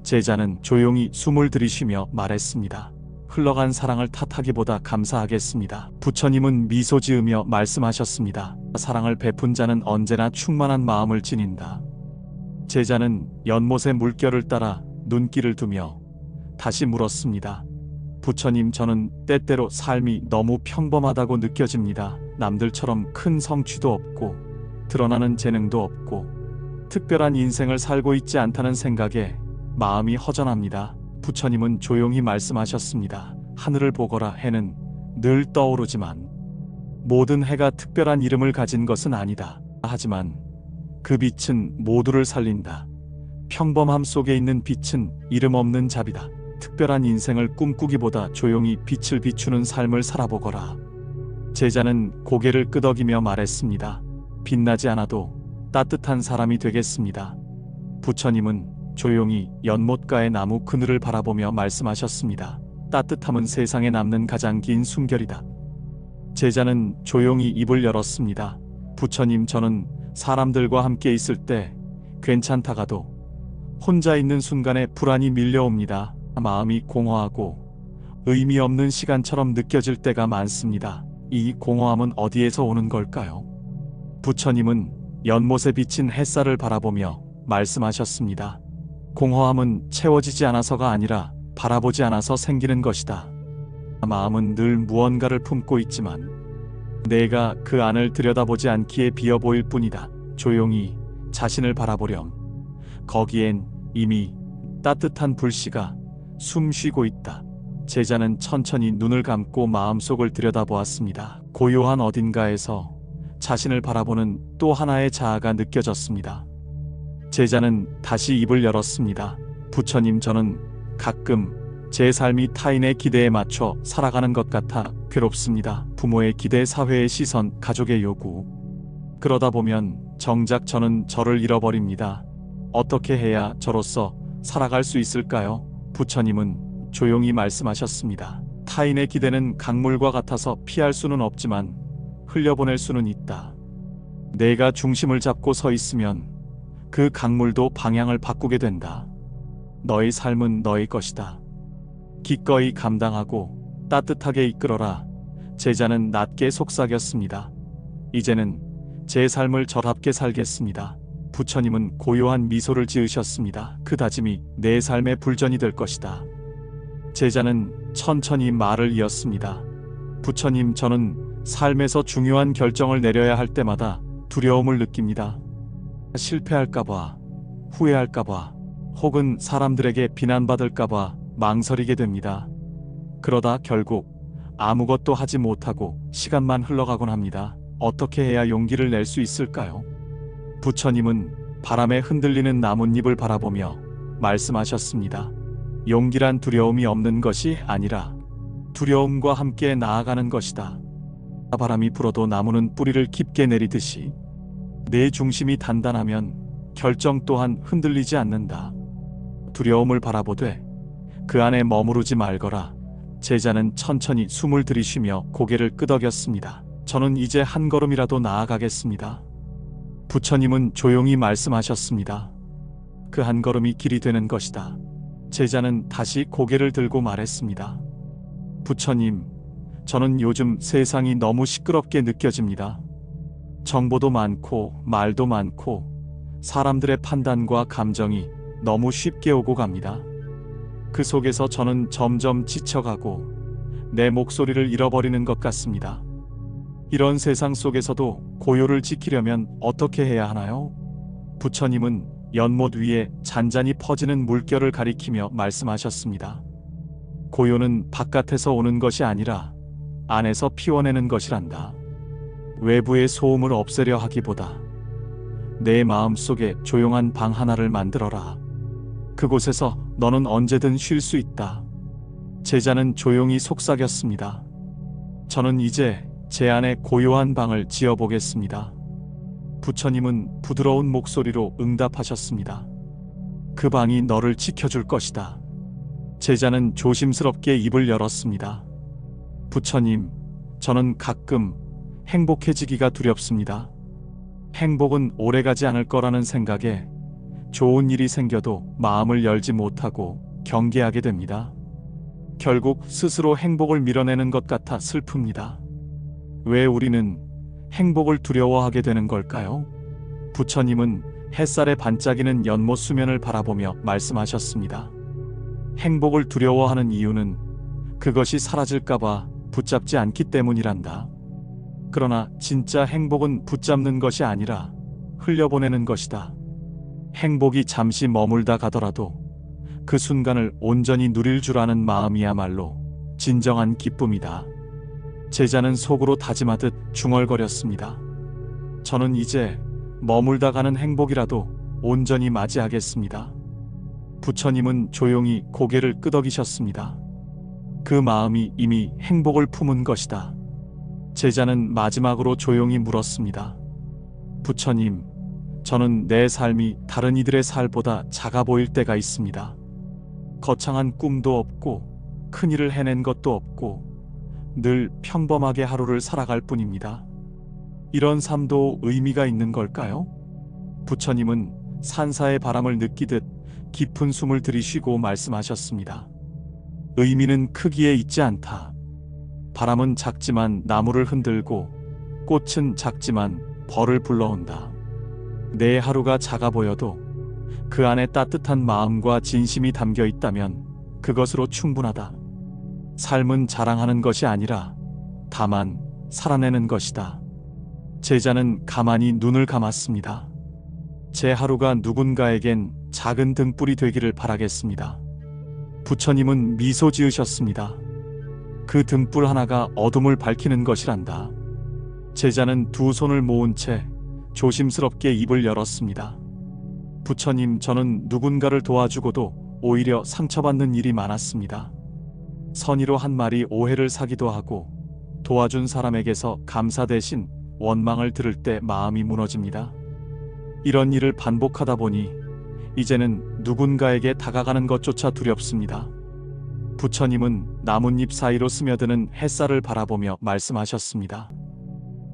제자는 조용히 숨을 들이쉬며 말했습니다. 흘러간 사랑을 탓하기보다 감사하겠습니다. 부처님은 미소 지으며 말씀하셨습니다. 사랑을 베푼 자는 언제나 충만한 마음을 지닌다. 제자는 연못의 물결을 따라 눈길을 두며 다시 물었습니다. 부처님, 저는 때때로 삶이 너무 평범하다고 느껴집니다. 남들처럼 큰 성취도 없고 드러나는 재능도 없고 특별한 인생을 살고 있지 않다는 생각에 마음이 허전합니다. 부처님은 조용히 말씀하셨습니다. 하늘을 보거라. 해는 늘 떠오르지만 모든 해가 특별한 이름을 가진 것은 아니다. 하지만 그 빛은 모두를 살린다. 평범함 속에 있는 빛은 이름 없는 자비다. 특별한 인생을 꿈꾸기보다 조용히 빛을 비추는 삶을 살아보거라. 제자는 고개를 끄덕이며 말했습니다. 빛나지 않아도 따뜻한 사람이 되겠습니다. 부처님은 조용히 연못가의 나무 그늘을 바라보며 말씀하셨습니다. 따뜻함은 세상에 남는 가장 긴 숨결이다. 제자는 조용히 입을 열었습니다. 부처님, 저는 사람들과 함께 있을 때 괜찮다가도 혼자 있는 순간에 불안이 밀려옵니다. 마음이 공허하고 의미 없는 시간처럼 느껴질 때가 많습니다. 이 공허함은 어디에서 오는 걸까요? 부처님은 연못에 비친 햇살을 바라보며 말씀하셨습니다. 공허함은 채워지지 않아서가 아니라 바라보지 않아서 생기는 것이다. 마음은 늘 무언가를 품고 있지만 내가 그 안을 들여다보지 않기에 비어 보일 뿐이다. 조용히 자신을 바라보렴. 거기엔 이미 따뜻한 불씨가 숨 쉬고 있다. 제자는 천천히 눈을 감고 마음속을 들여다보았습니다. 고요한 어딘가에서 자신을 바라보는 또 하나의 자아가 느껴졌습니다. 제자는 다시 입을 열었습니다. 부처님, 저는 가끔 제 삶이 타인의 기대에 맞춰 살아가는 것 같아 괴롭습니다. 부모의 기대, 사회의 시선, 가족의 요구. 그러다 보면 정작 저는 저를 잃어버립니다. 어떻게 해야 저로서 살아갈 수 있을까요? 부처님은 조용히 말씀하셨습니다. 타인의 기대는 강물과 같아서 피할 수는 없지만 흘려보낼 수는 있다. 내가 중심을 잡고 서 있으면 그 강물도 방향을 바꾸게 된다. 너의 삶은 너의 것이다. 기꺼이 감당하고 따뜻하게 이끌어라. 제자는 낮게 속삭였습니다. 이제는 제 삶을 절합게 살겠습니다. 부처님은 고요한 미소를 지으셨습니다. 그 다짐이 내 삶의 불전이 될 것이다. 제자는 천천히 말을 이었습니다. 부처님, 저는 삶에서 중요한 결정을 내려야 할 때마다 두려움을 느낍니다. 실패할까봐, 후회할까봐, 혹은 사람들에게 비난받을까봐 망설이게 됩니다. 그러다 결국 아무것도 하지 못하고 시간만 흘러가곤 합니다. 어떻게 해야 용기를 낼 수 있을까요? 부처님은 바람에 흔들리는 나뭇잎을 바라보며 말씀하셨습니다. 용기란 두려움이 없는 것이 아니라 두려움과 함께 나아가는 것이다. 바람이 불어도 나무는 뿌리를 깊게 내리듯이 내 중심이 단단하면 결정 또한 흔들리지 않는다. 두려움을 바라보되 그 안에 머무르지 말거라. 제자는 천천히 숨을 들이쉬며 고개를 끄덕였습니다. 저는 이제 한 걸음이라도 나아가겠습니다. 부처님은 조용히 말씀하셨습니다. 그 한 걸음이 길이 되는 것이다. 제자는 다시 고개를 들고 말했습니다. 부처님, 저는 요즘 세상이 너무 시끄럽게 느껴집니다. 정보도 많고 말도 많고 사람들의 판단과 감정이 너무 쉽게 오고 갑니다. 그 속에서 저는 점점 지쳐가고 내 목소리를 잃어버리는 것 같습니다. 이런 세상 속에서도 고요를 지키려면 어떻게 해야 하나요? 부처님은 연못 위에 잔잔히 퍼지는 물결을 가리키며 말씀하셨습니다. 고요는 바깥에서 오는 것이 아니라 안에서 피워내는 것이란다. 외부의 소음을 없애려 하기보다 내 마음속에 조용한 방 하나를 만들어라. 그곳에서 너는 언제든 쉴 수 있다. 제자는 조용히 속삭였습니다. 저는 이제 제 안에 고요한 방을 지어보겠습니다. 부처님은 부드러운 목소리로 응답하셨습니다. 그 방이 너를 지켜줄 것이다. 제자는 조심스럽게 입을 열었습니다. 부처님, 저는 가끔 행복해지기가 두렵습니다. 행복은 오래가지 않을 거라는 생각에 좋은 일이 생겨도 마음을 열지 못하고 경계하게 됩니다. 결국 스스로 행복을 밀어내는 것 같아 슬픕니다. 왜 우리는 행복을 두려워하게 되는 걸까요? 부처님은 햇살에 반짝이는 연못 수면을 바라보며 말씀하셨습니다. 행복을 두려워하는 이유는 그것이 사라질까봐 붙잡지 않기 때문이란다. 그러나 진짜 행복은 붙잡는 것이 아니라 흘려보내는 것이다. 행복이 잠시 머물다 가더라도 그 순간을 온전히 누릴 줄 아는 마음이야말로 진정한 기쁨이다. 제자는 속으로 다짐하듯 중얼거렸습니다. 저는 이제 머물다 가는 행복이라도 온전히 맞이하겠습니다. 부처님은 조용히 고개를 끄덕이셨습니다. 그 마음이 이미 행복을 품은 것이다. 제자는 마지막으로 조용히 물었습니다. 부처님, 저는 내 삶이 다른 이들의 삶보다 작아 보일 때가 있습니다. 거창한 꿈도 없고 큰 일을 해낸 것도 없고 늘 평범하게 하루를 살아갈 뿐입니다. 이런 삶도 의미가 있는 걸까요? 부처님은 산사의 바람을 느끼듯 깊은 숨을 들이쉬고 말씀하셨습니다. 의미는 크기에 있지 않다. 바람은 작지만 나무를 흔들고 꽃은 작지만 벌을 불러온다. 내 하루가 작아 보여도 그 안에 따뜻한 마음과 진심이 담겨 있다면 그것으로 충분하다. 삶은 자랑하는 것이 아니라 다만 살아내는 것이다. 제자는 가만히 눈을 감았습니다. 제 하루가 누군가에겐 작은 등불이 되기를 바라겠습니다. 부처님은 미소 지으셨습니다. 그 등불 하나가 어둠을 밝히는 것이란다. 제자는 두 손을 모은 채 조심스럽게 입을 열었습니다. 부처님, 저는 누군가를 도와주고도 오히려 상처받는 일이 많았습니다. 선의로 한 말이 오해를 사기도 하고 도와준 사람에게서 감사 대신 원망을 들을 때 마음이 무너집니다. 이런 일을 반복하다 보니 이제는 누군가에게 다가가는 것조차 두렵습니다. 부처님은 나뭇잎 사이로 스며드는 햇살을 바라보며 말씀하셨습니다.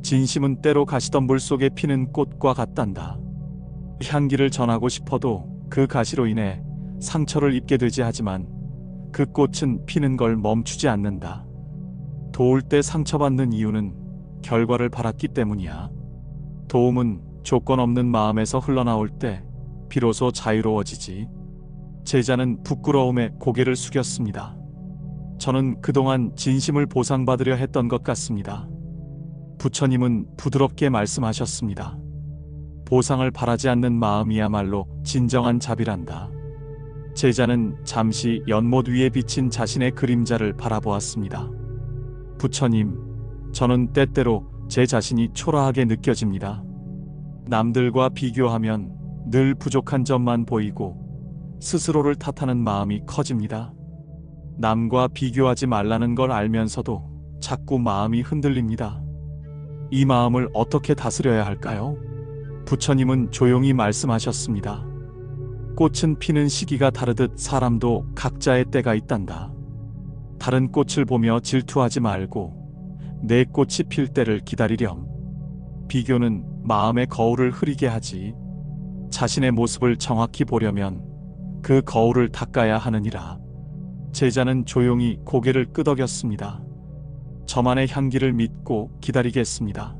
진심은 때로 가시덤불 속에 피는 꽃과 같단다. 향기를 전하고 싶어도 그 가시로 인해 상처를 입게 되지 하지만 그 꽃은 피는 걸 멈추지 않는다. 도울 때 상처받는 이유는 결과를 바랐기 때문이야. 도움은 조건 없는 마음에서 흘러나올 때 비로소 자유로워지지. 제자는 부끄러움에 고개를 숙였습니다. 저는 그동안 진심을 보상받으려 했던 것 같습니다. 부처님은 부드럽게 말씀하셨습니다. 보상을 바라지 않는 마음이야말로 진정한 자비란다. 제자는 잠시 연못 위에 비친 자신의 그림자를 바라보았습니다. 부처님, 저는 때때로 제 자신이 초라하게 느껴집니다. 남들과 비교하면 늘 부족한 점만 보이고 스스로를 탓하는 마음이 커집니다. 남과 비교하지 말라는 걸 알면서도 자꾸 마음이 흔들립니다. 이 마음을 어떻게 다스려야 할까요? 부처님은 조용히 말씀하셨습니다. 꽃은 피는 시기가 다르듯 사람도 각자의 때가 있단다. 다른 꽃을 보며 질투하지 말고 내 꽃이 필 때를 기다리렴. 비교는 마음의 거울을 흐리게 하지. 자신의 모습을 정확히 보려면 그 거울을 닦아야 하느니라. 제자는 조용히 고개를 끄덕였습니다. 저만의 향기를 믿고 기다리겠습니다.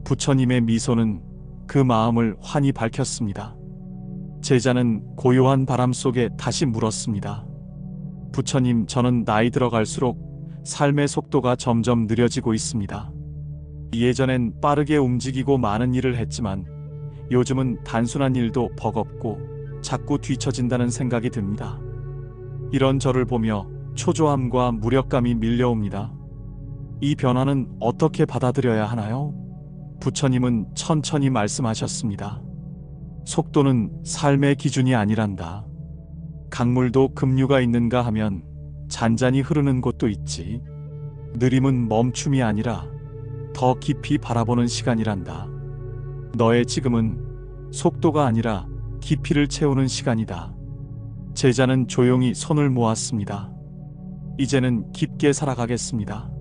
부처님의 미소는 그 마음을 환히 밝혔습니다. 제자는 고요한 바람 속에 다시 물었습니다. 부처님, 저는 나이 들어갈수록 삶의 속도가 점점 느려지고 있습니다. 예전엔 빠르게 움직이고 많은 일을 했지만 요즘은 단순한 일도 버겁고 자꾸 뒤처진다는 생각이 듭니다. 이런 저를 보며 초조함과 무력감이 밀려옵니다. 이 변화는 어떻게 받아들여야 하나요? 부처님은 천천히 말씀하셨습니다. 속도는 삶의 기준이 아니란다. 강물도 급류가 있는가 하면 잔잔히 흐르는 곳도 있지. 느림은 멈춤이 아니라 더 깊이 바라보는 시간이란다. 너의 지금은 속도가 아니라 깊이를 채우는 시간이다. 제자는 조용히 손을 모았습니다. 이제는 깊게 살아가겠습니다.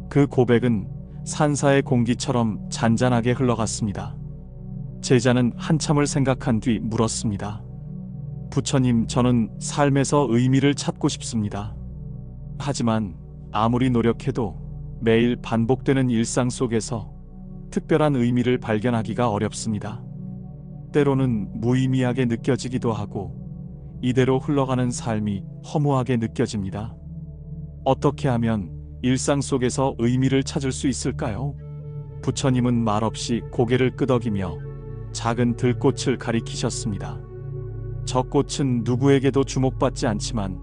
그 고백은 산사의 공기처럼 잔잔하게 흘러갔습니다. 제자는 한참을 생각한 뒤 물었습니다. 부처님, 저는 삶에서 의미를 찾고 싶습니다. 하지만 아무리 노력해도 매일 반복되는 일상 속에서 특별한 의미를 발견하기가 어렵습니다. 때로는 무의미하게 느껴지기도 하고 이대로 흘러가는 삶이 허무하게 느껴집니다. 어떻게 하면 일상 속에서 의미를 찾을 수 있을까요? 부처님은 말없이 고개를 끄덕이며 작은 들꽃을 가리키셨습니다. 저 꽃은 누구에게도 주목받지 않지만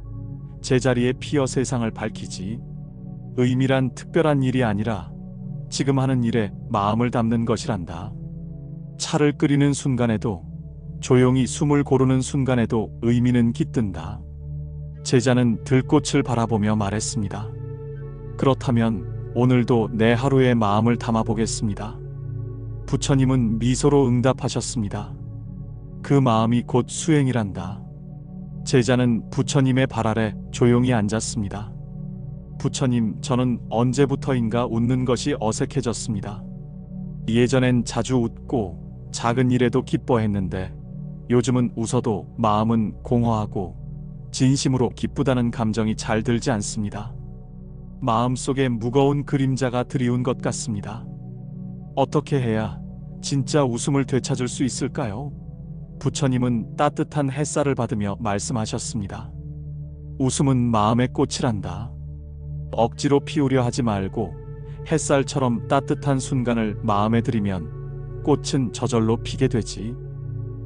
제자리에 피어 세상을 밝히지. 의미란 특별한 일이 아니라 지금 하는 일에 마음을 담는 것이란다. 차를 끓이는 순간에도, 조용히 숨을 고르는 순간에도 의미는 깃든다. 제자는 들꽃을 바라보며 말했습니다. 그렇다면 오늘도 내 하루의 마음을 담아보겠습니다. 부처님은 미소로 응답하셨습니다. 그 마음이 곧 수행이란다. 제자는 부처님의 발 아래 조용히 앉았습니다. 부처님, 저는 언제부터인가 웃는 것이 어색해졌습니다. 예전엔 자주 웃고 작은 일에도 기뻐했는데 요즘은 웃어도 마음은 공허하고 진심으로 기쁘다는 감정이 잘 들지 않습니다. 마음속에 무거운 그림자가 드리운 것 같습니다. 어떻게 해야 진짜 웃음을 되찾을 수 있을까요? 부처님은 따뜻한 햇살을 받으며 말씀하셨습니다. 웃음은 마음의 꽃이란다. 억지로 피우려 하지 말고 햇살처럼 따뜻한 순간을 마음에 들이면 꽃은 저절로 피게 되지.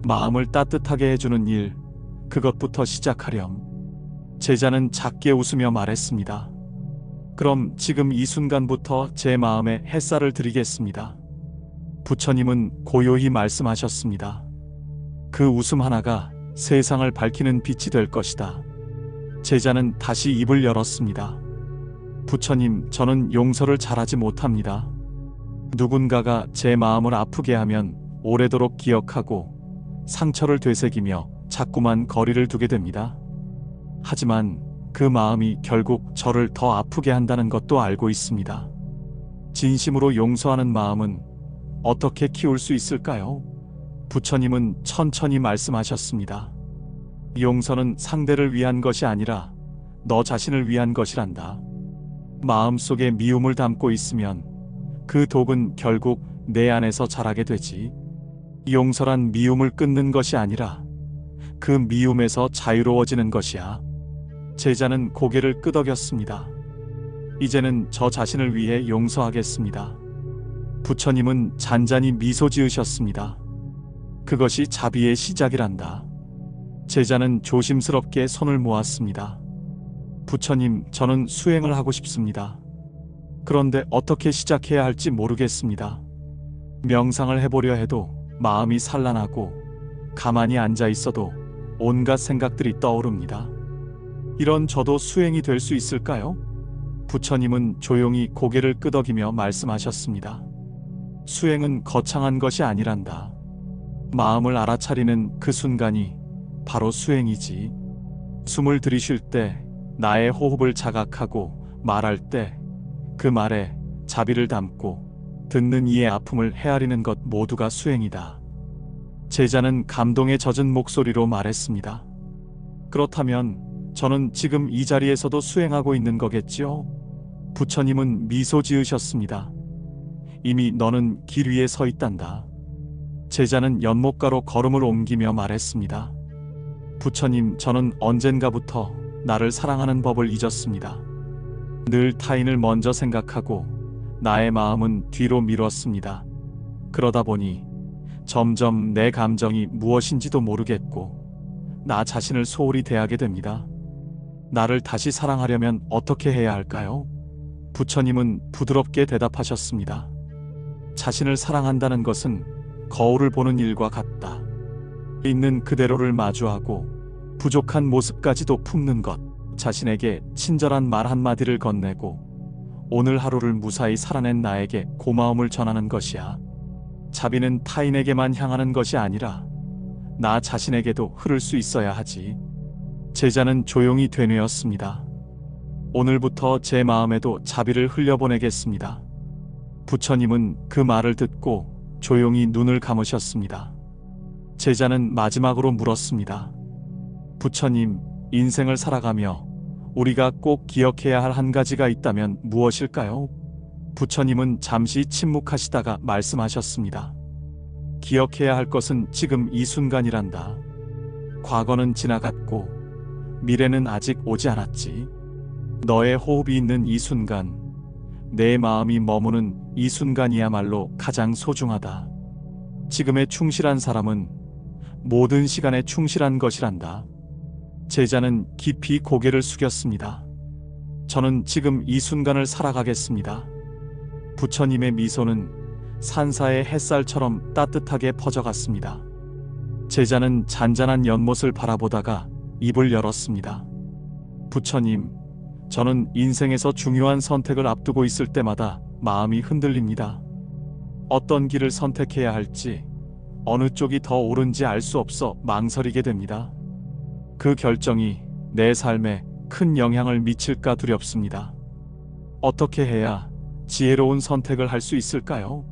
마음을 따뜻하게 해주는 일, 그것부터 시작하렴. 제자는 작게 웃으며 말했습니다. 그럼 지금 이 순간부터 제 마음에 햇살을 드리겠습니다. 부처님은 고요히 말씀하셨습니다. 그 웃음 하나가 세상을 밝히는 빛이 될 것이다. 제자는 다시 입을 열었습니다. 부처님, 저는 용서를 잘하지 못합니다. 누군가가 제 마음을 아프게 하면 오래도록 기억하고 상처를 되새기며 자꾸만 거리를 두게 됩니다. 하지만 그 마음이 결국 저를 더 아프게 한다는 것도 알고 있습니다. 진심으로 용서하는 마음은 어떻게 키울 수 있을까요? 부처님은 천천히 말씀하셨습니다. 용서는 상대를 위한 것이 아니라 너 자신을 위한 것이란다. 마음속에 미움을 담고 있으면 그 독은 결국 내 안에서 자라게 되지. 용서란 미움을 끊는 것이 아니라 그 미움에서 자유로워지는 것이야. 제자는 고개를 끄덕였습니다. 이제는 저 자신을 위해 용서하겠습니다. 부처님은 잔잔히 미소 지으셨습니다. 그것이 자비의 시작이란다. 제자는 조심스럽게 손을 모았습니다. 부처님, 저는 수행을 하고 싶습니다. 그런데 어떻게 시작해야 할지 모르겠습니다. 명상을 해보려 해도 마음이 산란하고 가만히 앉아 있어도 온갖 생각들이 떠오릅니다. 이런 저도 수행이 될 수 있을까요? 부처님은 조용히 고개를 끄덕이며 말씀하셨습니다. 수행은 거창한 것이 아니란다. 마음을 알아차리는 그 순간이 바로 수행이지. 숨을 들이쉴 때 나의 호흡을 자각하고 말할 때 그 말에 자비를 담고 듣는 이의 아픔을 헤아리는 것 모두가 수행이다. 제자는 감동에 젖은 목소리로 말했습니다. 그렇다면 저는 지금 이 자리에서도 수행하고 있는 거겠지요? 부처님은 미소 지으셨습니다. 이미 너는 길 위에 서 있단다. 제자는 연못가로 걸음을 옮기며 말했습니다. 부처님, 저는 언젠가부터 나를 사랑하는 법을 잊었습니다. 늘 타인을 먼저 생각하고 나의 마음은 뒤로 미뤘습니다. 그러다 보니 점점 내 감정이 무엇인지도 모르겠고 나 자신을 소홀히 대하게 됩니다. 나를 다시 사랑하려면 어떻게 해야 할까요? 부처님은 부드럽게 대답하셨습니다. 자신을 사랑한다는 것은 거울을 보는 일과 같다. 있는 그대로를 마주하고 부족한 모습까지도 품는 것, 자신에게 친절한 말 한마디를 건네고 오늘 하루를 무사히 살아낸 나에게 고마움을 전하는 것이야. 자비는 타인에게만 향하는 것이 아니라 나 자신에게도 흐를 수 있어야 하지. 제자는 조용히 되뇌었습니다. 오늘부터 제 마음에도 자비를 흘려보내겠습니다. 부처님은 그 말을 듣고 조용히 눈을 감으셨습니다. 제자는 마지막으로 물었습니다. 부처님, 인생을 살아가며 우리가 꼭 기억해야 할 한 가지가 있다면 무엇일까요? 부처님은 잠시 침묵하시다가 말씀하셨습니다. 기억해야 할 것은 지금 이 순간이란다. 과거는 지나갔고 미래는 아직 오지 않았지. 너의 호흡이 있는 이 순간, 내 마음이 머무는 이 순간이야말로 가장 소중하다. 지금에 충실한 사람은 모든 시간에 충실한 것이란다. 제자는 깊이 고개를 숙였습니다. 저는 지금 이 순간을 살아가겠습니다. 부처님의 미소는 산사의 햇살처럼 따뜻하게 퍼져갔습니다. 제자는 잔잔한 연못을 바라보다가 입을 열었습니다. 부처님, 저는 인생에서 중요한 선택을 앞두고 있을 때마다 마음이 흔들립니다. 어떤 길을 선택해야 할지, 어느 쪽이 더 옳은지 알 수 없어 망설이게 됩니다. 그 결정이 내 삶에 큰 영향을 미칠까 두렵습니다. 어떻게 해야 지혜로운 선택을 할 수 있을까요?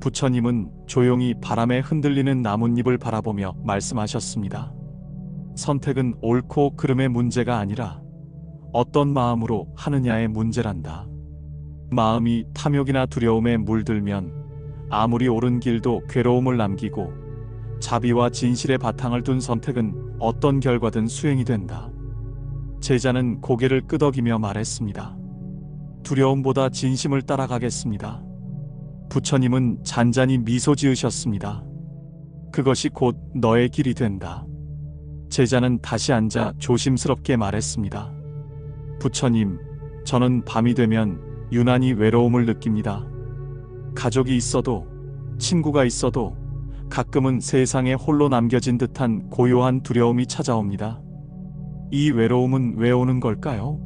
부처님은 조용히 바람에 흔들리는 나뭇잎을 바라보며 말씀하셨습니다. 선택은 옳고 그름의 문제가 아니라 어떤 마음으로 하느냐의 문제란다. 마음이 탐욕이나 두려움에 물들면 아무리 옳은 길도 괴로움을 남기고 자비와 진실의 바탕을 둔 선택은 어떤 결과든 수행이 된다. 제자는 고개를 끄덕이며 말했습니다. 두려움보다 진심을 따라가겠습니다. 부처님은 잔잔히 미소 지으셨습니다. 그것이 곧 너의 길이 된다. 제자는 다시 앉아 조심스럽게 말했습니다. 부처님, 저는 밤이 되면 유난히 외로움을 느낍니다. 가족이 있어도, 친구가 있어도 가끔은 세상에 홀로 남겨진 듯한 고요한 두려움이 찾아옵니다. 이 외로움은 왜 오는 걸까요?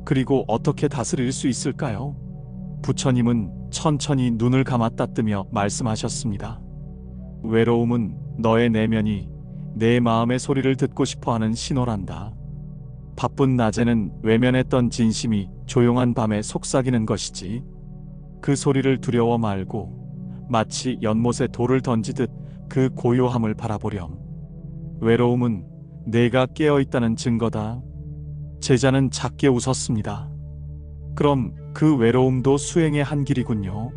그리고 어떻게 다스릴 수 있을까요? 부처님은 천천히 눈을 감았다 뜨며 말씀하셨습니다. 외로움은 너의 내면이 내 마음의 소리를 듣고 싶어하는 신호란다. 바쁜 낮에는 외면했던 진심이 조용한 밤에 속삭이는 것이지. 그 소리를 두려워 말고 마치 연못에 돌을 던지듯 그 고요함을 바라보렴. 외로움은 내가 깨어있다는 증거다. 제자는 작게 웃었습니다. 그럼 그 외로움도 수행의 한 길이군요.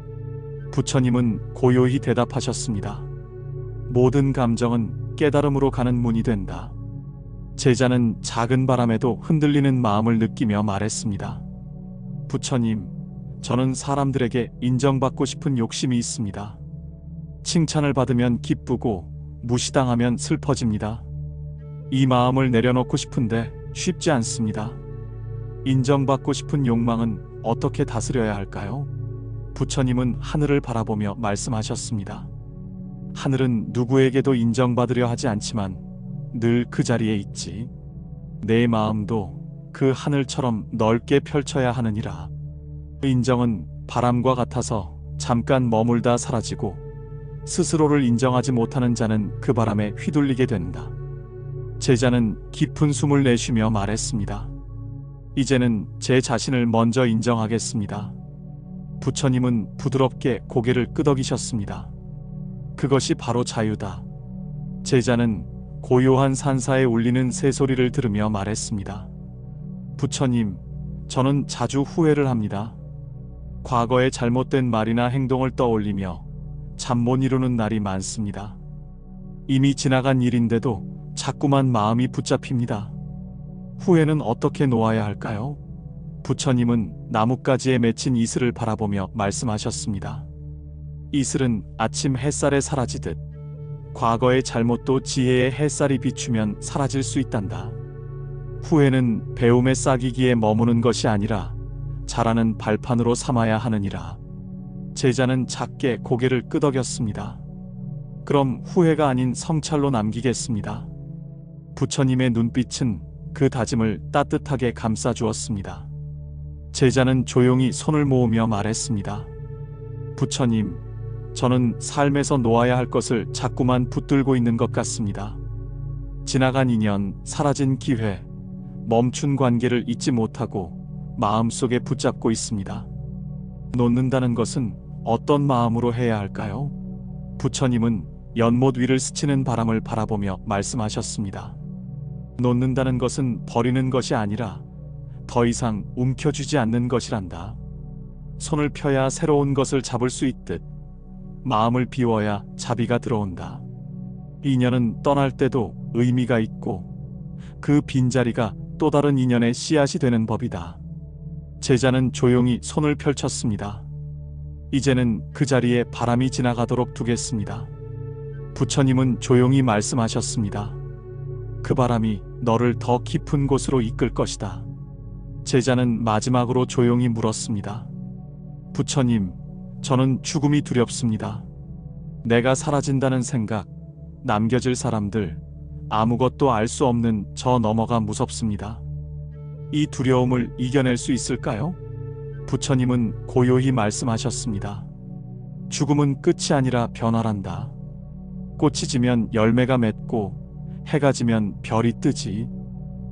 부처님은 고요히 대답하셨습니다. 모든 감정은 깨달음으로 가는 문이 된다. 제자는 작은 바람에도 흔들리는 마음을 느끼며 말했습니다. 부처님, 저는 사람들에게 인정받고 싶은 욕심이 있습니다. 칭찬을 받으면 기쁘고 무시당하면 슬퍼집니다. 이 마음을 내려놓고 싶은데 쉽지 않습니다. 인정받고 싶은 욕망은 어떻게 다스려야 할까요? 부처님은 하늘을 바라보며 말씀하셨습니다. 하늘은 누구에게도 인정받으려 하지 않지만 늘 그 자리에 있지. 내 마음도 그 하늘처럼 넓게 펼쳐야 하느니라. 인정은 바람과 같아서 잠깐 머물다 사라지고 스스로를 인정하지 못하는 자는 그 바람에 휘둘리게 된다. 제자는 깊은 숨을 내쉬며 말했습니다. 이제는 제 자신을 먼저 인정하겠습니다. 부처님은 부드럽게 고개를 끄덕이셨습니다. 그것이 바로 자유다. 제자는 고요한 산사에 울리는 새소리를 들으며 말했습니다. 부처님, 저는 자주 후회를 합니다. 과거의 잘못된 말이나 행동을 떠올리며 잠 못 이루는 날이 많습니다. 이미 지나간 일인데도 자꾸만 마음이 붙잡힙니다. 후회는 어떻게 놓아야 할까요? 부처님은 나뭇가지에 맺힌 이슬을 바라보며 말씀하셨습니다. 이슬은 아침 햇살에 사라지듯 과거의 잘못도 지혜의 햇살이 비추면 사라질 수 있단다. 후회는 배움의 싹이기에 머무는 것이 아니라 자라는 발판으로 삼아야 하느니라. 제자는 작게 고개를 끄덕였습니다. 그럼 후회가 아닌 성찰로 남기겠습니다. 부처님의 눈빛은 그 다짐을 따뜻하게 감싸주었습니다. 제자는 조용히 손을 모으며 말했습니다. 부처님, 저는 삶에서 놓아야 할 것을 자꾸만 붙들고 있는 것 같습니다. 지나간 인연, 사라진 기회, 멈춘 관계를 잊지 못하고 마음속에 붙잡고 있습니다. 놓는다는 것은 어떤 마음으로 해야 할까요? 부처님은 연못 위를 스치는 바람을 바라보며 말씀하셨습니다. 놓는다는 것은 버리는 것이 아니라 더 이상 움켜쥐지 않는 것이란다. 손을 펴야 새로운 것을 잡을 수 있듯 마음을 비워야 자비가 들어온다. 인연은 떠날 때도 의미가 있고 그 빈자리가 또 다른 인연의 씨앗이 되는 법이다. 제자는 조용히 손을 펼쳤습니다. 이제는 그 자리에 바람이 지나가도록 두겠습니다. 부처님은 조용히 말씀하셨습니다. 그 바람이 너를 더 깊은 곳으로 이끌 것이다. 제자는 마지막으로 조용히 물었습니다. 부처님, 저는 죽음이 두렵습니다. 내가 사라진다는 생각, 남겨질 사람들, 아무것도 알 수 없는 저 너머가 무섭습니다. 이 두려움을 이겨낼 수 있을까요? 부처님은 고요히 말씀하셨습니다. 죽음은 끝이 아니라 변화란다. 꽃이 지면 열매가 맺고 해가 지면 별이 뜨지.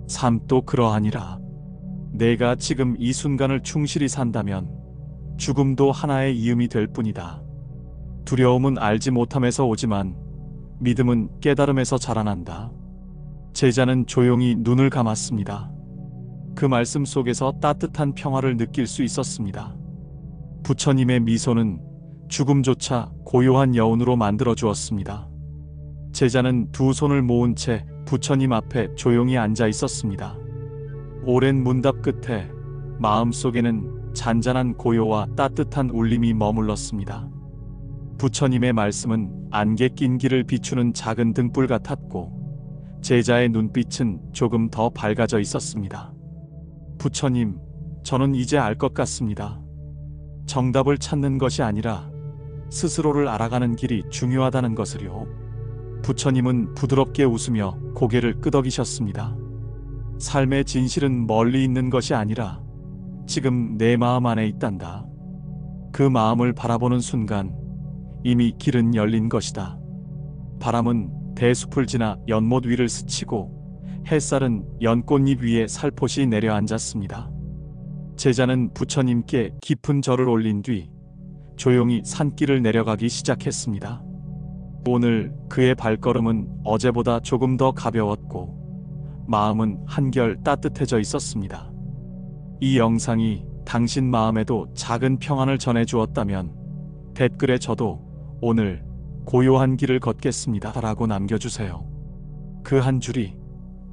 삶도 그러하니라. 내가 지금 이 순간을 충실히 산다면 죽음도 하나의 이음이 될 뿐이다. 두려움은 알지 못함에서 오지만 믿음은 깨달음에서 자라난다. 제자는 조용히 눈을 감았습니다. 그 말씀 속에서 따뜻한 평화를 느낄 수 있었습니다. 부처님의 미소는 죽음조차 고요한 여운으로 만들어 주었습니다. 제자는 두 손을 모은 채 부처님 앞에 조용히 앉아 있었습니다. 오랜 문답 끝에 마음속에는 잔잔한 고요와 따뜻한 울림이 머물렀습니다. 부처님의 말씀은 안개 낀 길을 비추는 작은 등불 같았고 제자의 눈빛은 조금 더 밝아져 있었습니다. 부처님, 저는 이제 알 것 같습니다. 정답을 찾는 것이 아니라 스스로를 알아가는 길이 중요하다는 것을요. 부처님은 부드럽게 웃으며 고개를 끄덕이셨습니다. 삶의 진실은 멀리 있는 것이 아니라 지금 내 마음 안에 있단다. 그 마음을 바라보는 순간 이미 길은 열린 것이다. 바람은 대숲을 지나 연못 위를 스치고 햇살은 연꽃잎 위에 살포시 내려앉았습니다. 제자는 부처님께 깊은 절을 올린 뒤 조용히 산길을 내려가기 시작했습니다. 오늘 그의 발걸음은 어제보다 조금 더 가벼웠고 마음은 한결 따뜻해져 있었습니다. 이 영상이 당신 마음에도 작은 평안을 전해주었다면 댓글에 저도 오늘 고요한 길을 걷겠습니다 라고 남겨주세요. 그 한 줄이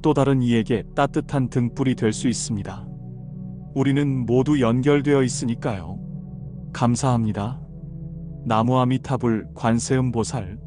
또 다른 이에게 따뜻한 등불이 될 수 있습니다. 우리는 모두 연결되어 있으니까요. 감사합니다. 나무아미타불 관세음보살.